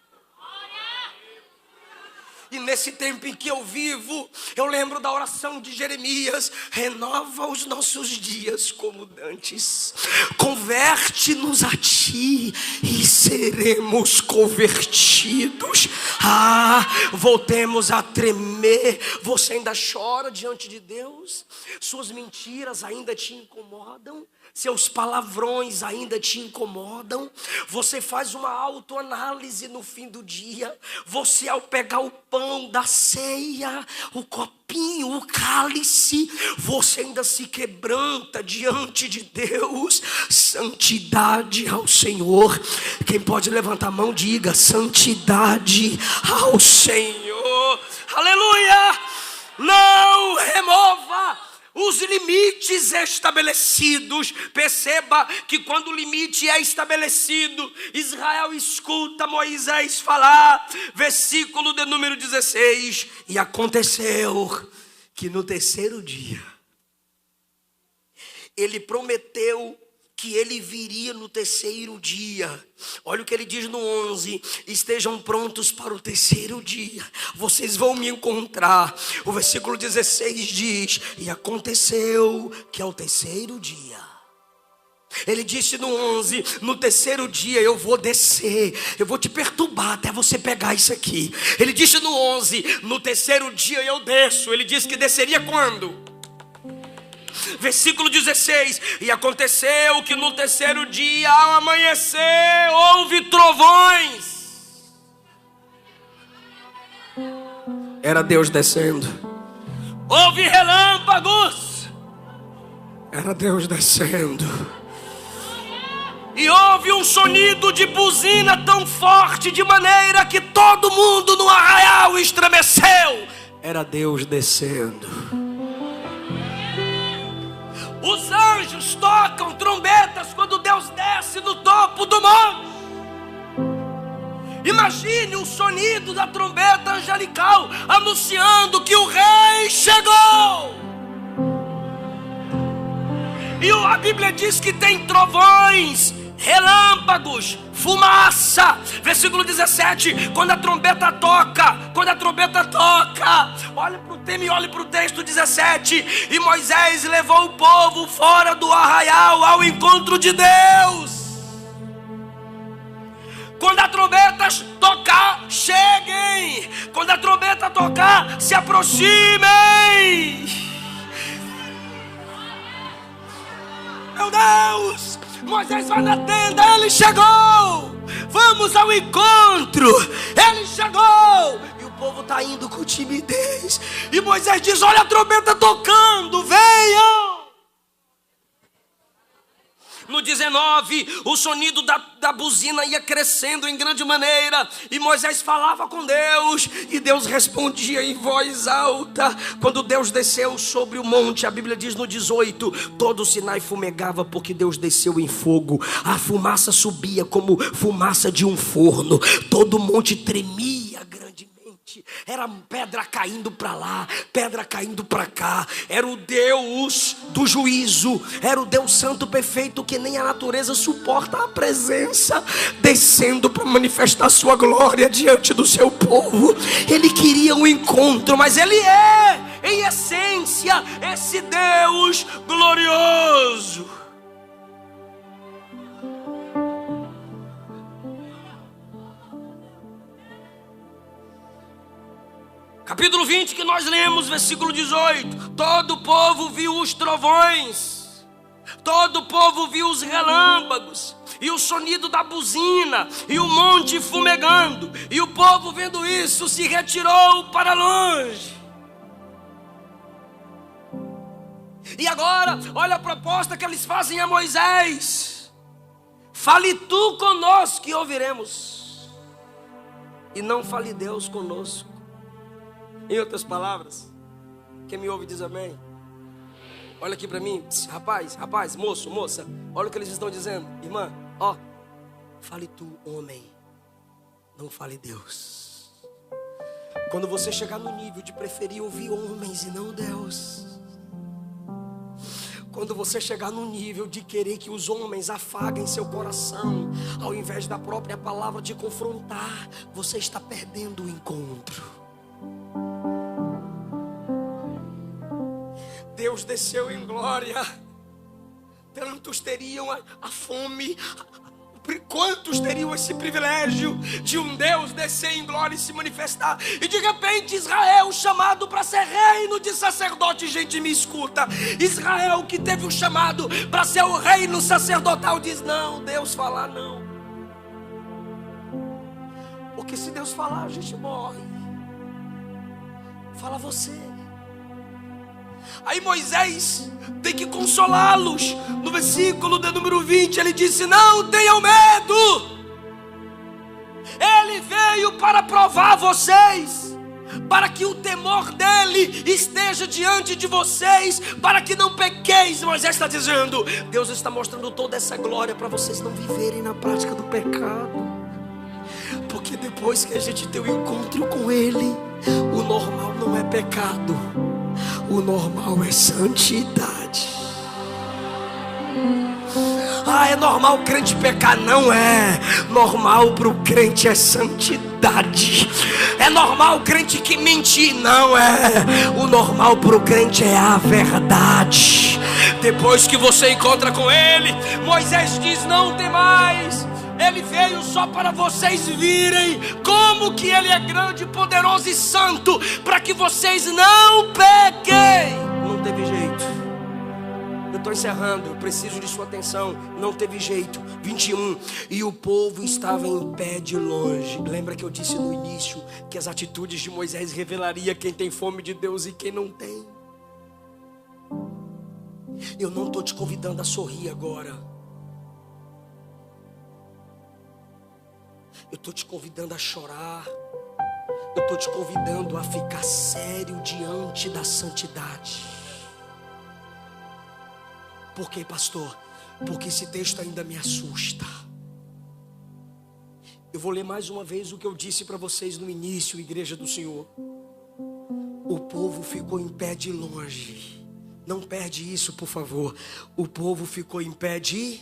E nesse tempo em que eu vivo, eu lembro da oração de Jeremias, renova os nossos dias como dantes, converte-nos a ti e seremos convertidos. Voltemos a tremer. Você ainda chora diante de Deus? Suas mentiras ainda te incomodam? Seus palavrões ainda te incomodam? Você faz uma autoanálise no fim do dia. Você, ao pegar o pão da ceia, o copinho, o cálice, você ainda se quebranta diante de Deus. Santidade ao Senhor. Quem pode levantar a mão, diga: santidade ao Senhor. Aleluia! Não remova os limites estabelecidos. Perceba que quando o limite é estabelecido, Israel escuta Moisés falar, versículo de número 16, e aconteceu que no terceiro dia, ele prometeu que ele viria no terceiro dia. Olha o que ele diz no 11: estejam prontos para o terceiro dia, vocês vão me encontrar. O versículo 16 diz: e aconteceu que ao terceiro dia, ele disse no 11, no terceiro dia eu vou descer, eu vou te perturbar até você pegar isso aqui. Ele disse no 11, no terceiro dia eu desço. Ele disse que desceria quando? Versículo 16: e aconteceu que no terceiro dia, ao amanhecer, houve trovões. Era Deus descendo. Houve relâmpagos. Era Deus descendo. E houve um sonido de buzina tão forte, de maneira que todo mundo no arraial estremeceu. Era Deus descendo. Os anjos tocam trombetas quando Deus desce no topo do monte. Imagine o sonido da trombeta angelical anunciando que o rei chegou. E a Bíblia diz que tem trovões, relâmpagos, fumaça. Versículo 17, quando a trombeta toca, olha para o tema e olha para o texto 17, e Moisés levou o povo fora do arraial ao encontro de Deus. Quando a trombeta tocar, cheguem. Quando a trombeta tocar, se aproximem. Meu Deus, Moisés vai na tenda, ele chegou. Vamos ao encontro, ele chegou. E o povo está indo com timidez. E Moisés diz: olha a trombeta tocando, venham. No 19, o sonido da buzina ia crescendo em grande maneira, e Moisés falava com Deus, e Deus respondia em voz alta. Quando Deus desceu sobre o monte, a Bíblia diz no 18, todo o Sinai fumegava, porque Deus desceu em fogo. A fumaça subia como fumaça de um forno, todo o monte tremia grandemente. Era pedra caindo para lá, pedra caindo para cá. Era o Deus do juízo, era o Deus santo perfeito, que nem a natureza suporta a presença, descendo para manifestar sua glória diante do seu povo. Ele queria um encontro, mas ele é, em essência, esse Deus glorioso. Capítulo 20 que nós lemos, versículo 18. Todo o povo viu os trovões, todo o povo viu os relâmpagos, e o sonido da buzina, e o monte fumegando. E o povo, vendo isso, se retirou para longe. E agora, olha a proposta que eles fazem a Moisés: fale tu conosco e ouviremos, e não fale Deus conosco. Em outras palavras, quem me ouve diz amém. Olha aqui para mim, rapaz, moço, moça, olha o que eles estão dizendo. Irmã, ó, fale tu, homem, não fale Deus. Quando você chegar no nível de preferir ouvir homens e não Deus, quando você chegar no nível de querer que os homens afaguem seu coração, ao invés da própria palavra te confrontar, você está perdendo o encontro. Deus desceu em glória. Tantos teriam a fome, quantos teriam esse privilégio de um Deus descer em glória e se manifestar? E de repente Israel, chamado para ser reino de sacerdote, gente, me escuta, Israel que teve o chamado para ser o reino sacerdotal, diz: não, Deus falar não, porque se Deus falar a gente morre. Fala você. Aí Moisés tem que consolá-los. No versículo de número 20 ele disse: não tenham medo. Ele veio para provar vocês. para que o temor dele esteja diante de vocês, para que não pequeis. Moisés está dizendo, Deus está mostrando toda essa glória para vocês não viverem na prática do pecado. Porque depois que a gente tem o encontro com ele, o normal não é pecado, o normal é santidade. É normal o crente pecar? Não é. Normal para o crente é santidade. É normal o crente que mentir? Não é. O normal para o crente é a verdade. Depois que você encontra com ele, Moisés diz, não tem mais. Ele veio só para vocês virem como que ele é grande, poderoso e santo, para que vocês não pequem. Não teve jeito. Eu estou encerrando, eu preciso de sua atenção. Não teve jeito. 21. E o povo estava em pé de longe. Lembra que eu disse no início que as atitudes de Moisés revelaria quem tem fome de Deus e quem não tem? Eu não estou te convidando a sorrir agora. Eu estou te convidando a chorar. Eu estou te convidando a ficar sério diante da santidade. Por quê, pastor? Porque esse texto ainda me assusta. Eu vou ler mais uma vez o que eu disse para vocês no início, igreja do Senhor. O povo ficou em pé de longe. Não perde isso, por favor. O povo ficou em pé de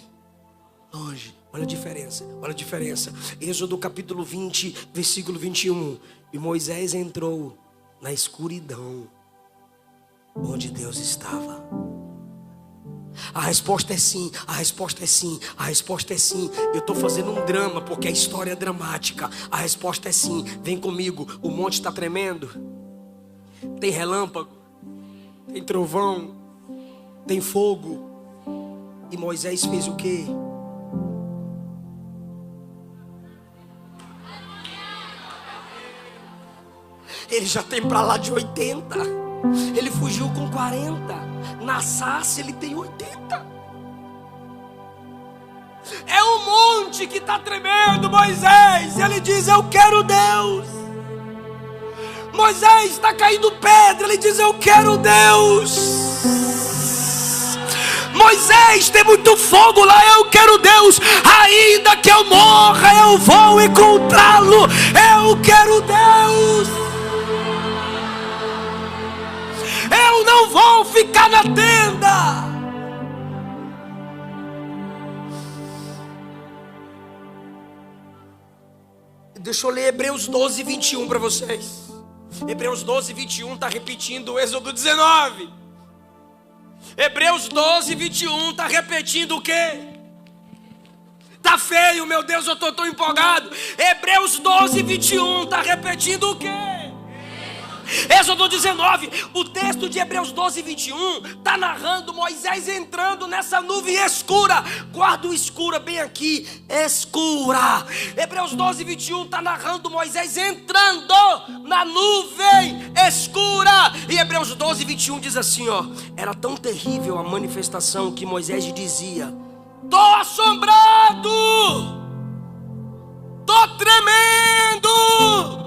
longe. Olha a diferença, olha a diferença. Êxodo capítulo 20, versículo 21. E Moisés entrou na escuridão onde Deus estava. A resposta é sim, a resposta é sim, a resposta é sim. Eu estou fazendo um drama porque a história é dramática. A resposta é sim, vem comigo. O monte está tremendo. Tem relâmpago, tem trovão, tem fogo. E Moisés fez o quê? Ele já tem para lá de 80. Ele fugiu com 40. Na sarça ele tem 80. É um monte que está tremendo, Moisés. Ele diz, eu quero Deus. Moisés, está caindo pedra. Ele diz, eu quero Deus. Moisés, tem muito fogo lá, eu quero Deus. Ainda que eu morra, eu vou encontrá-lo. Eu quero Deus. Eu não vou ficar na tenda. Deixa eu ler Hebreus 12, 21 para vocês. Hebreus 12, 21 está repetindo o Êxodo 19. Hebreus 12, 21 está repetindo o quê? Tá feio, meu Deus, eu estou tão empolgado. Hebreus 12, 21 está repetindo o quê? Êxodo 19, o texto de Hebreus 12, 21 está narrando Moisés entrando nessa nuvem escura. Guarda o escura bem aqui, escura. Hebreus 12, 21 está narrando Moisés entrando na nuvem escura. E Hebreus 12, 21 diz assim, ó: era tão terrível a manifestação que Moisés dizia: tô assombrado, tô tremendo.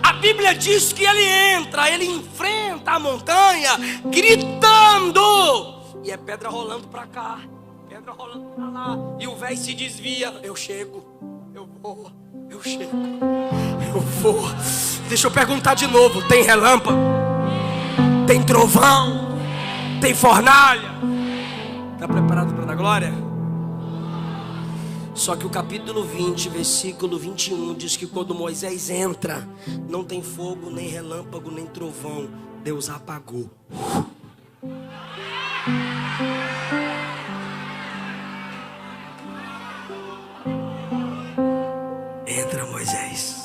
A Bíblia diz que ele entra, ele enfrenta a montanha gritando, e é pedra rolando para cá, pedra rolando para lá, e o velho se desvia. Eu chego, eu vou, eu chego, eu vou. Deixa eu perguntar de novo: tem relâmpago? Tem trovão? Tem fornalha? Está preparado para dar glória? Só que o capítulo 20, versículo 21 diz que quando Moisés entra, não tem fogo, nem relâmpago, nem trovão. Deus apagou. Entra, Moisés.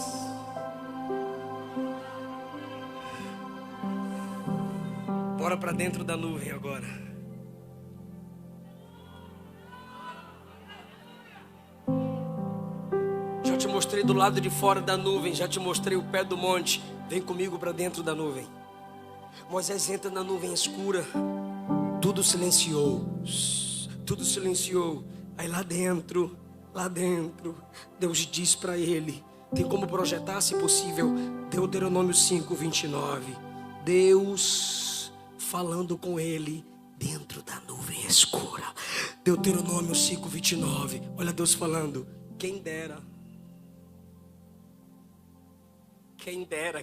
Bora para dentro da nuvem agora. Já te mostrei do lado de fora da nuvem, já te mostrei o pé do monte. Vem comigo para dentro da nuvem. Moisés entra na nuvem escura. Tudo silenciou. Tudo silenciou. Aí lá dentro, Deus diz para ele: Tem como projetar, se possível, Deuteronômio 5:29. Deus falando com ele dentro da nuvem escura. Deuteronômio 5:29. Olha Deus falando: quem dera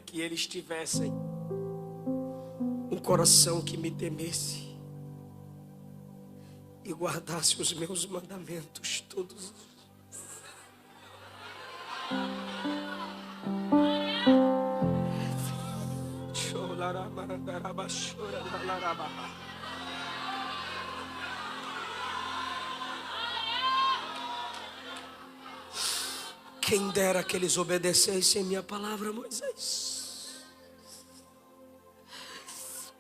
que eles tivessem um coração que me temesse e guardasse os meus mandamentos todos os dias. Quem dera que eles obedecessem minha palavra, Moisés.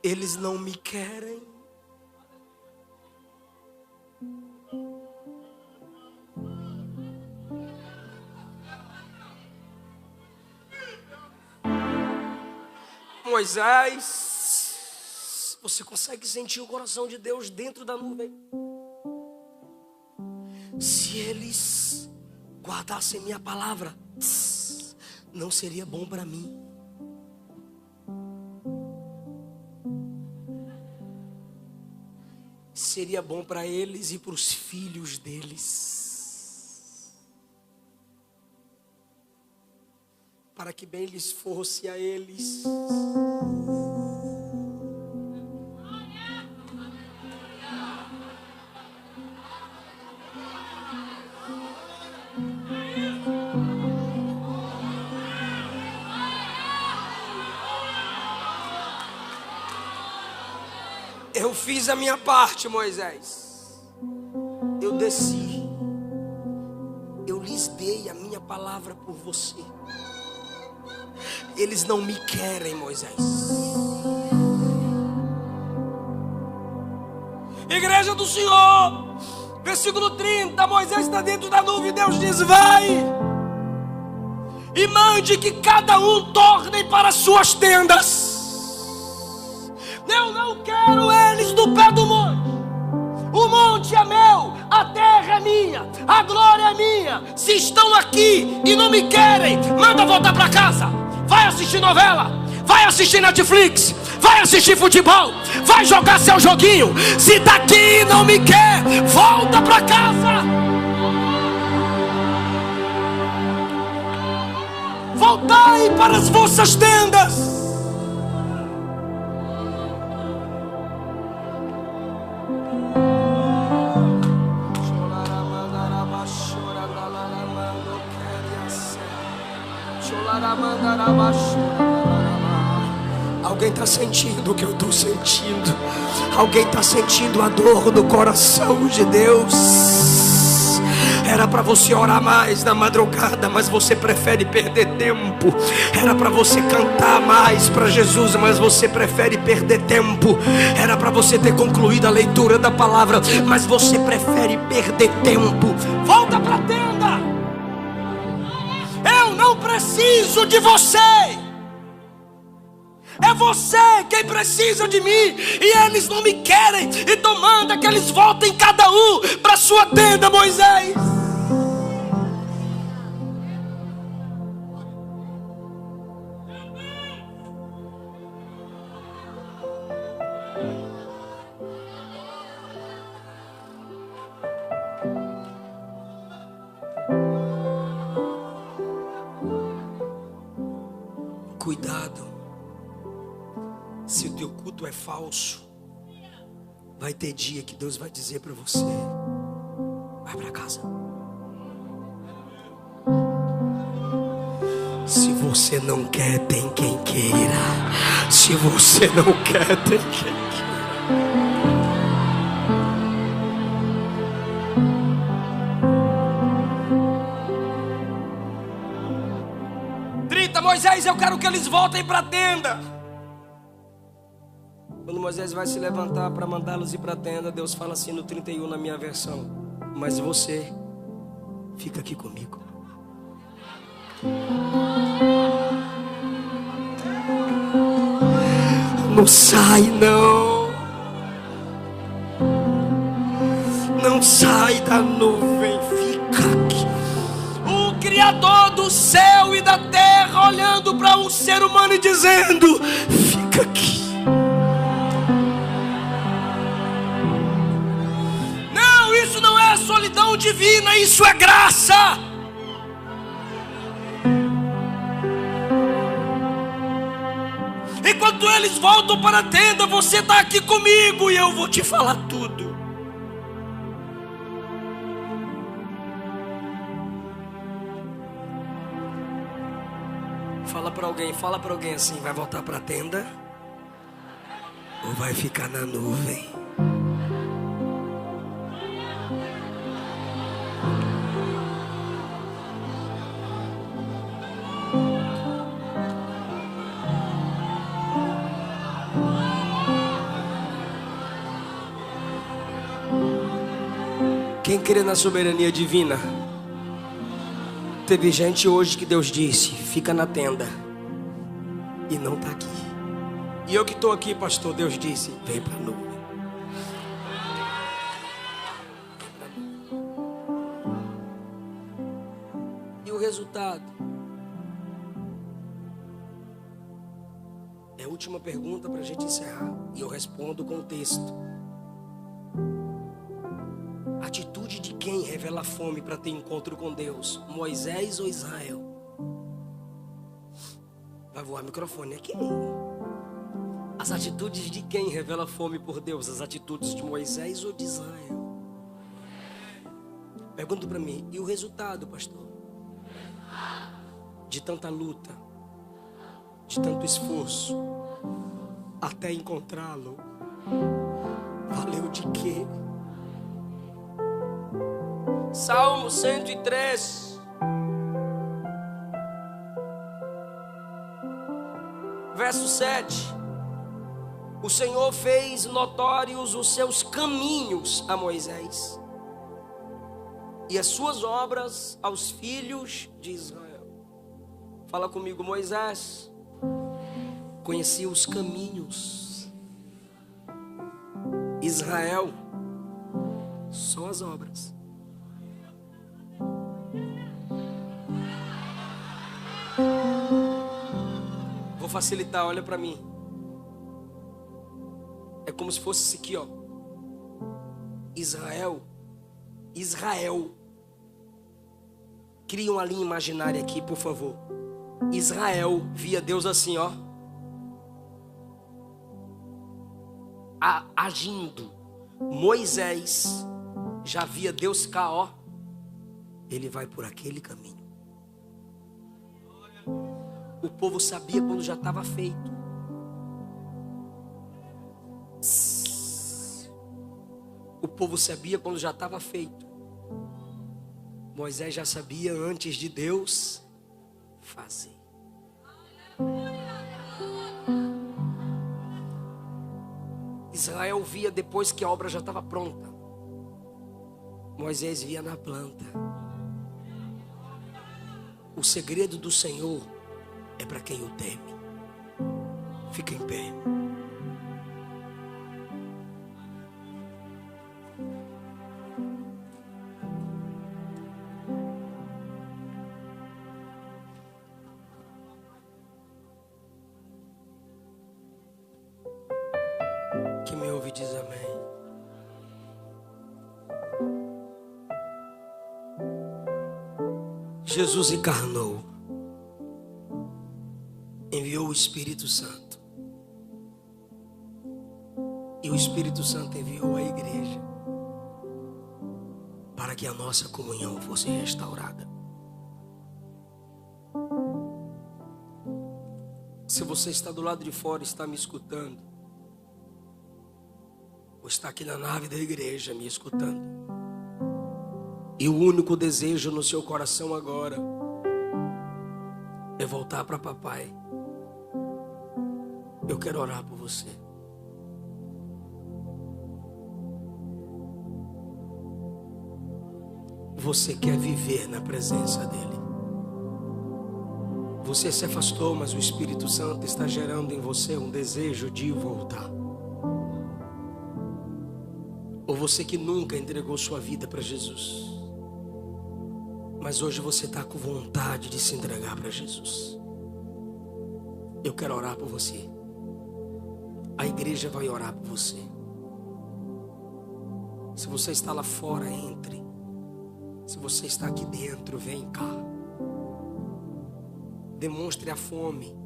Eles não me querem. Moisés, você consegue sentir o coração de Deus dentro da nuvem? Se eles guardassem minha palavra, não seria bom para mim. Seria bom para eles e para os filhos deles, para que bem lhes fosse a eles. Eu fiz a minha parte, Moisés. Eu desci. Eu lhes dei a minha palavra por você. Eles não me querem, Moisés. Igreja do Senhor, versículo 30, Moisés está dentro da nuvem. Deus diz: vai e mande que cada um torne para suas tendas. Eu não quero eles do pé do monte. O monte é meu, a terra é minha, a glória é minha. Se estão aqui e não me querem, manda voltar para casa. Vai assistir novela, vai assistir Netflix, vai assistir futebol, vai jogar seu joguinho. Se daqui e não me quer, volta para casa. Voltai para as vossas tendas. Alguém está sentindo o que eu estou sentindo? Alguém está sentindo a dor do coração de Deus? Era para você orar mais na madrugada, mas você prefere perder tempo. Era para você cantar mais para Jesus, mas você prefere perder tempo. Era para você ter concluído a leitura da palavra, mas você prefere perder tempo. Volta para a tenda. Eu não preciso de você. É você quem precisa de mim. E eles não me querem. Então manda que eles voltem cada um para sua tenda, Moisés. Cuidado. Se o teu culto é falso, vai ter dia que Deus vai dizer para você: vai para casa. Se você não quer, tem quem queira. Se você não quer, tem quem queira. Moisés, eu quero que eles voltem para a tenda. Quando Moisés vai se levantar para mandá-los ir para a tenda, Deus fala assim no 31 na minha versão: mas você fica aqui comigo. Não sai não. Não sai da nuvem, fica aqui. O Criador Criador do céu e da terra, olhando para um ser humano e dizendo: fica aqui. Não, isso não é solidão divina, isso é graça. Enquanto eles voltam para a tenda, você está aqui comigo e eu vou te falar tudo. Fala para alguém assim: vai voltar para a tenda ou vai ficar na nuvem? Quem crê na soberania divina? Teve gente hoje que Deus disse: fica na tenda, e não está aqui. E eu que estou aqui, pastor, Deus disse: vem para a nuvem. E o resultado? É a última pergunta para a gente encerrar, e eu respondo com o texto. A atitude de quem revela fome para ter encontro com Deus? Moisés ou Israel? Vai voar microfone aqui. As atitudes de quem revela fome por Deus? As atitudes de Moisés ou de Israel? Pergunta para mim: e o resultado, pastor? De tanta luta, de tanto esforço, até encontrá-lo, valeu de quê? Salmo 103, verso 7. O Senhor fez notórios os seus caminhos a Moisés e as suas obras aos filhos de Israel. Fala comigo: Moisés conhecia os caminhos, Israel só as obras. Vou facilitar, olha para mim. É como se fosse isso aqui, ó. Israel. Cria uma linha imaginária aqui, por favor. Israel via Deus assim, ó, agindo. Moisés já via Deus cá, ó. Ele vai por aquele caminho. O povo sabia quando já estava feito. O povo sabia quando já estava feito. Moisés já sabia antes de Deus fazer. Israel via depois que a obra já estava pronta. Moisés via na planta. O segredo do Senhor é para quem o teme. Fica em pé. Quem me ouve diz amém. Jesus encarnou, enviou o Espírito Santo, e o Espírito Santo enviou a igreja para que a nossa comunhão fosse restaurada. Se você está do lado de fora e está me escutando, ou está aqui na nave da igreja me escutando, e o único desejo no seu coração agora é voltar para papai, eu quero orar por você. Você quer viver na presença dele. Você se afastou, mas o Espírito Santo está gerando em você um desejo de voltar. Ou você que nunca entregou sua vida para Jesus, Mas hoje você está com vontade de se entregar para Jesus. Eu quero orar por você. A igreja vai orar por você. Se você está lá fora, entre. Se você está aqui dentro, vem cá. Demonstre a fome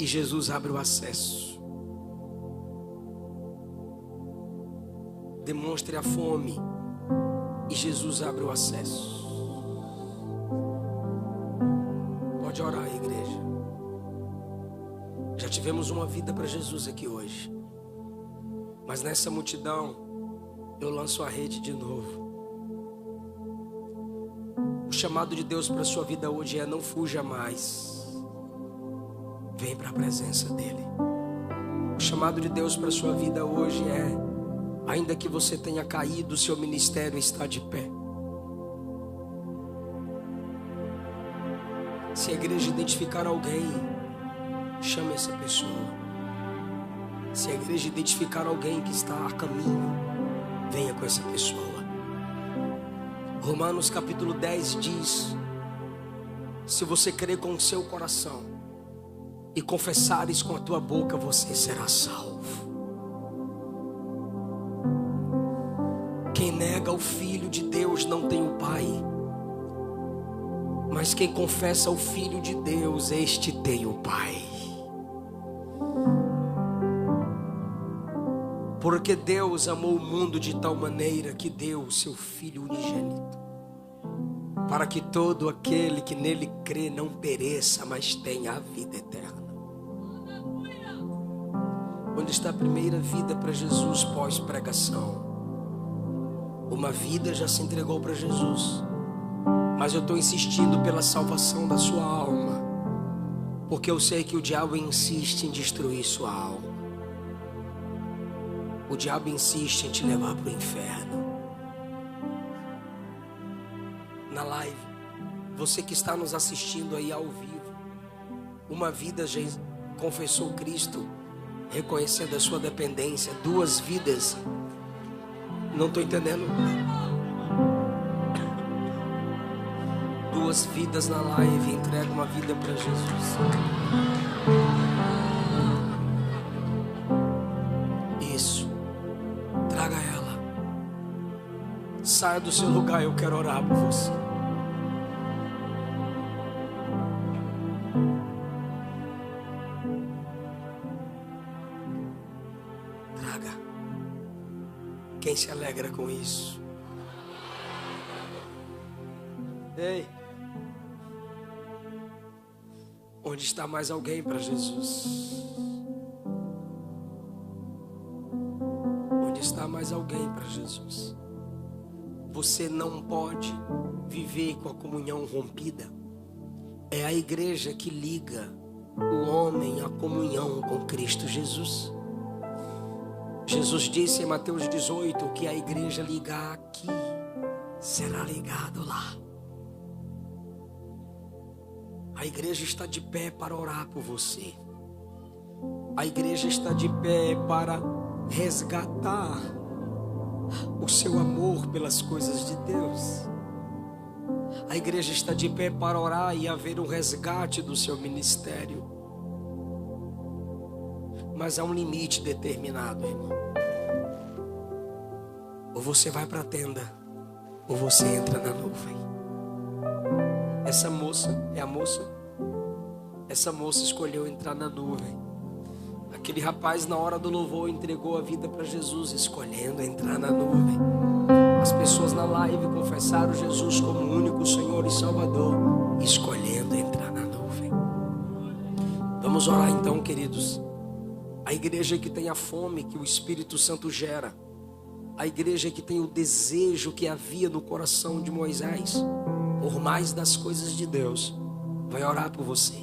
e Jesus abre o acesso. Demonstre a fome e Jesus abre o acesso. Pode orar, igreja. Já tivemos uma vida para Jesus aqui hoje. Mas nessa multidão, eu lanço a rede de novo. O chamado de Deus para a sua vida hoje é: não fuja mais. Vem para a presença dEle. O chamado de Deus para a sua vida hoje é: ainda que você tenha caído, o seu ministério está de pé. Se a igreja identificar alguém, chame essa pessoa. Se a igreja identificar alguém que está a caminho, venha com essa pessoa. Romanos capítulo 10 diz: se você crer com o seu coração e confessares com a tua boca, você será salvo. Quem nega o Filho de Deus não tem o Pai. Mas quem confessa o Filho de Deus, este tem o Pai. Porque Deus amou o mundo de tal maneira que deu o seu Filho unigênito, para que todo aquele que nele crê não pereça, mas tenha a vida eterna. Onde está a primeira vida para Jesus pós-pregação? Uma vida já se entregou para Jesus. Mas eu estou insistindo pela salvação da sua alma, porque eu sei que o diabo insiste em destruir sua alma. O diabo insiste em te levar para o inferno. Na live, você que está nos assistindo aí ao vivo, uma vida já confessou Cristo, reconhecendo a sua dependência. 2 vidas, não estou entendendo. 2 vidas na live, entrega uma vida para Jesus. Isso. Traga ela. Saia do seu lugar, eu quero orar por você. Traga. Quem se alegra com isso? Ei. Onde está mais alguém para Jesus? Onde está mais alguém para Jesus? Você não pode viver com a comunhão rompida. É a igreja que liga o homem à comunhão com Cristo Jesus. Jesus disse em Mateus 18: que a igreja ligar aqui será ligado lá. A igreja está de pé para orar por você. A igreja está de pé para resgatar o seu amor pelas coisas de Deus. A igreja está de pé para orar e haver um resgate do seu ministério. Mas há um limite determinado, irmão. Ou você vai para a tenda, ou você entra na nuvem. Essa moça é a moça. Essa moça escolheu entrar na nuvem. Aquele rapaz na hora do louvor entregou a vida para Jesus, escolhendo entrar na nuvem. As pessoas na live confessaram Jesus como o único Senhor e Salvador, escolhendo entrar na nuvem. Vamos orar então, queridos. A igreja que tem a fome que o Espírito Santo gera. A igreja que tem o desejo que havia no coração de Moisés por mais das coisas de Deus, vai orar por você.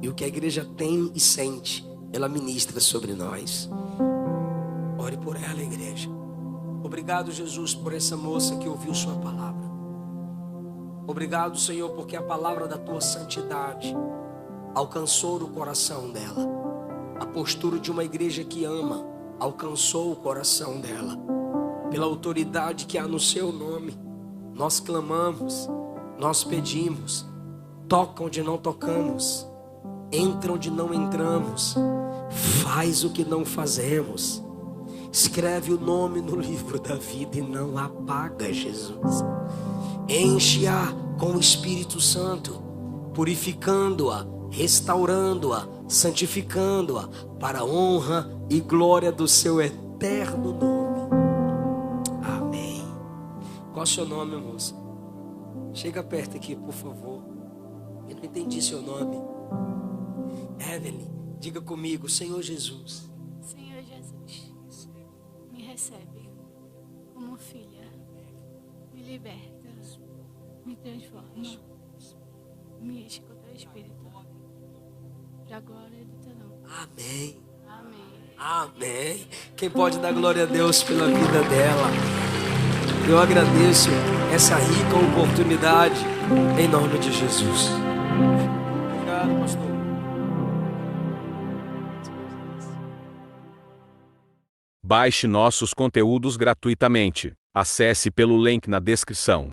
E o que a igreja tem e sente, ela ministra sobre nós. Ore por ela, igreja. Obrigado, Jesus, por essa moça que ouviu sua palavra. Obrigado, Senhor, porque a palavra da tua santidade alcançou o coração dela. A postura de uma igreja que ama alcançou o coração dela. Pela autoridade que há no seu nome, nós clamamos, Nós pedimos, toca onde não tocamos, entra onde não entramos, faz o que não fazemos. Escreve o nome no livro da vida e não apaga, Jesus. Enche-a com o Espírito Santo, purificando-a, restaurando-a, santificando-a, para a honra e glória do seu eterno nome. Amém. Qual é o seu nome, moça? Chega perto aqui, por favor. Eu não entendi seu nome. Evelyn, diga comigo, Senhor Jesus. Senhor Jesus, me recebe como filha, me liberta, me transforma, me enche com teu Espírito, para a glória do teu nome. Amém. Amém. Amém. Quem pode dar glória a Deus pela vida dela? Eu agradeço essa rica oportunidade em nome de Jesus. Obrigado, pastor. Baixe nossos conteúdos gratuitamente. Acesse pelo link na descrição.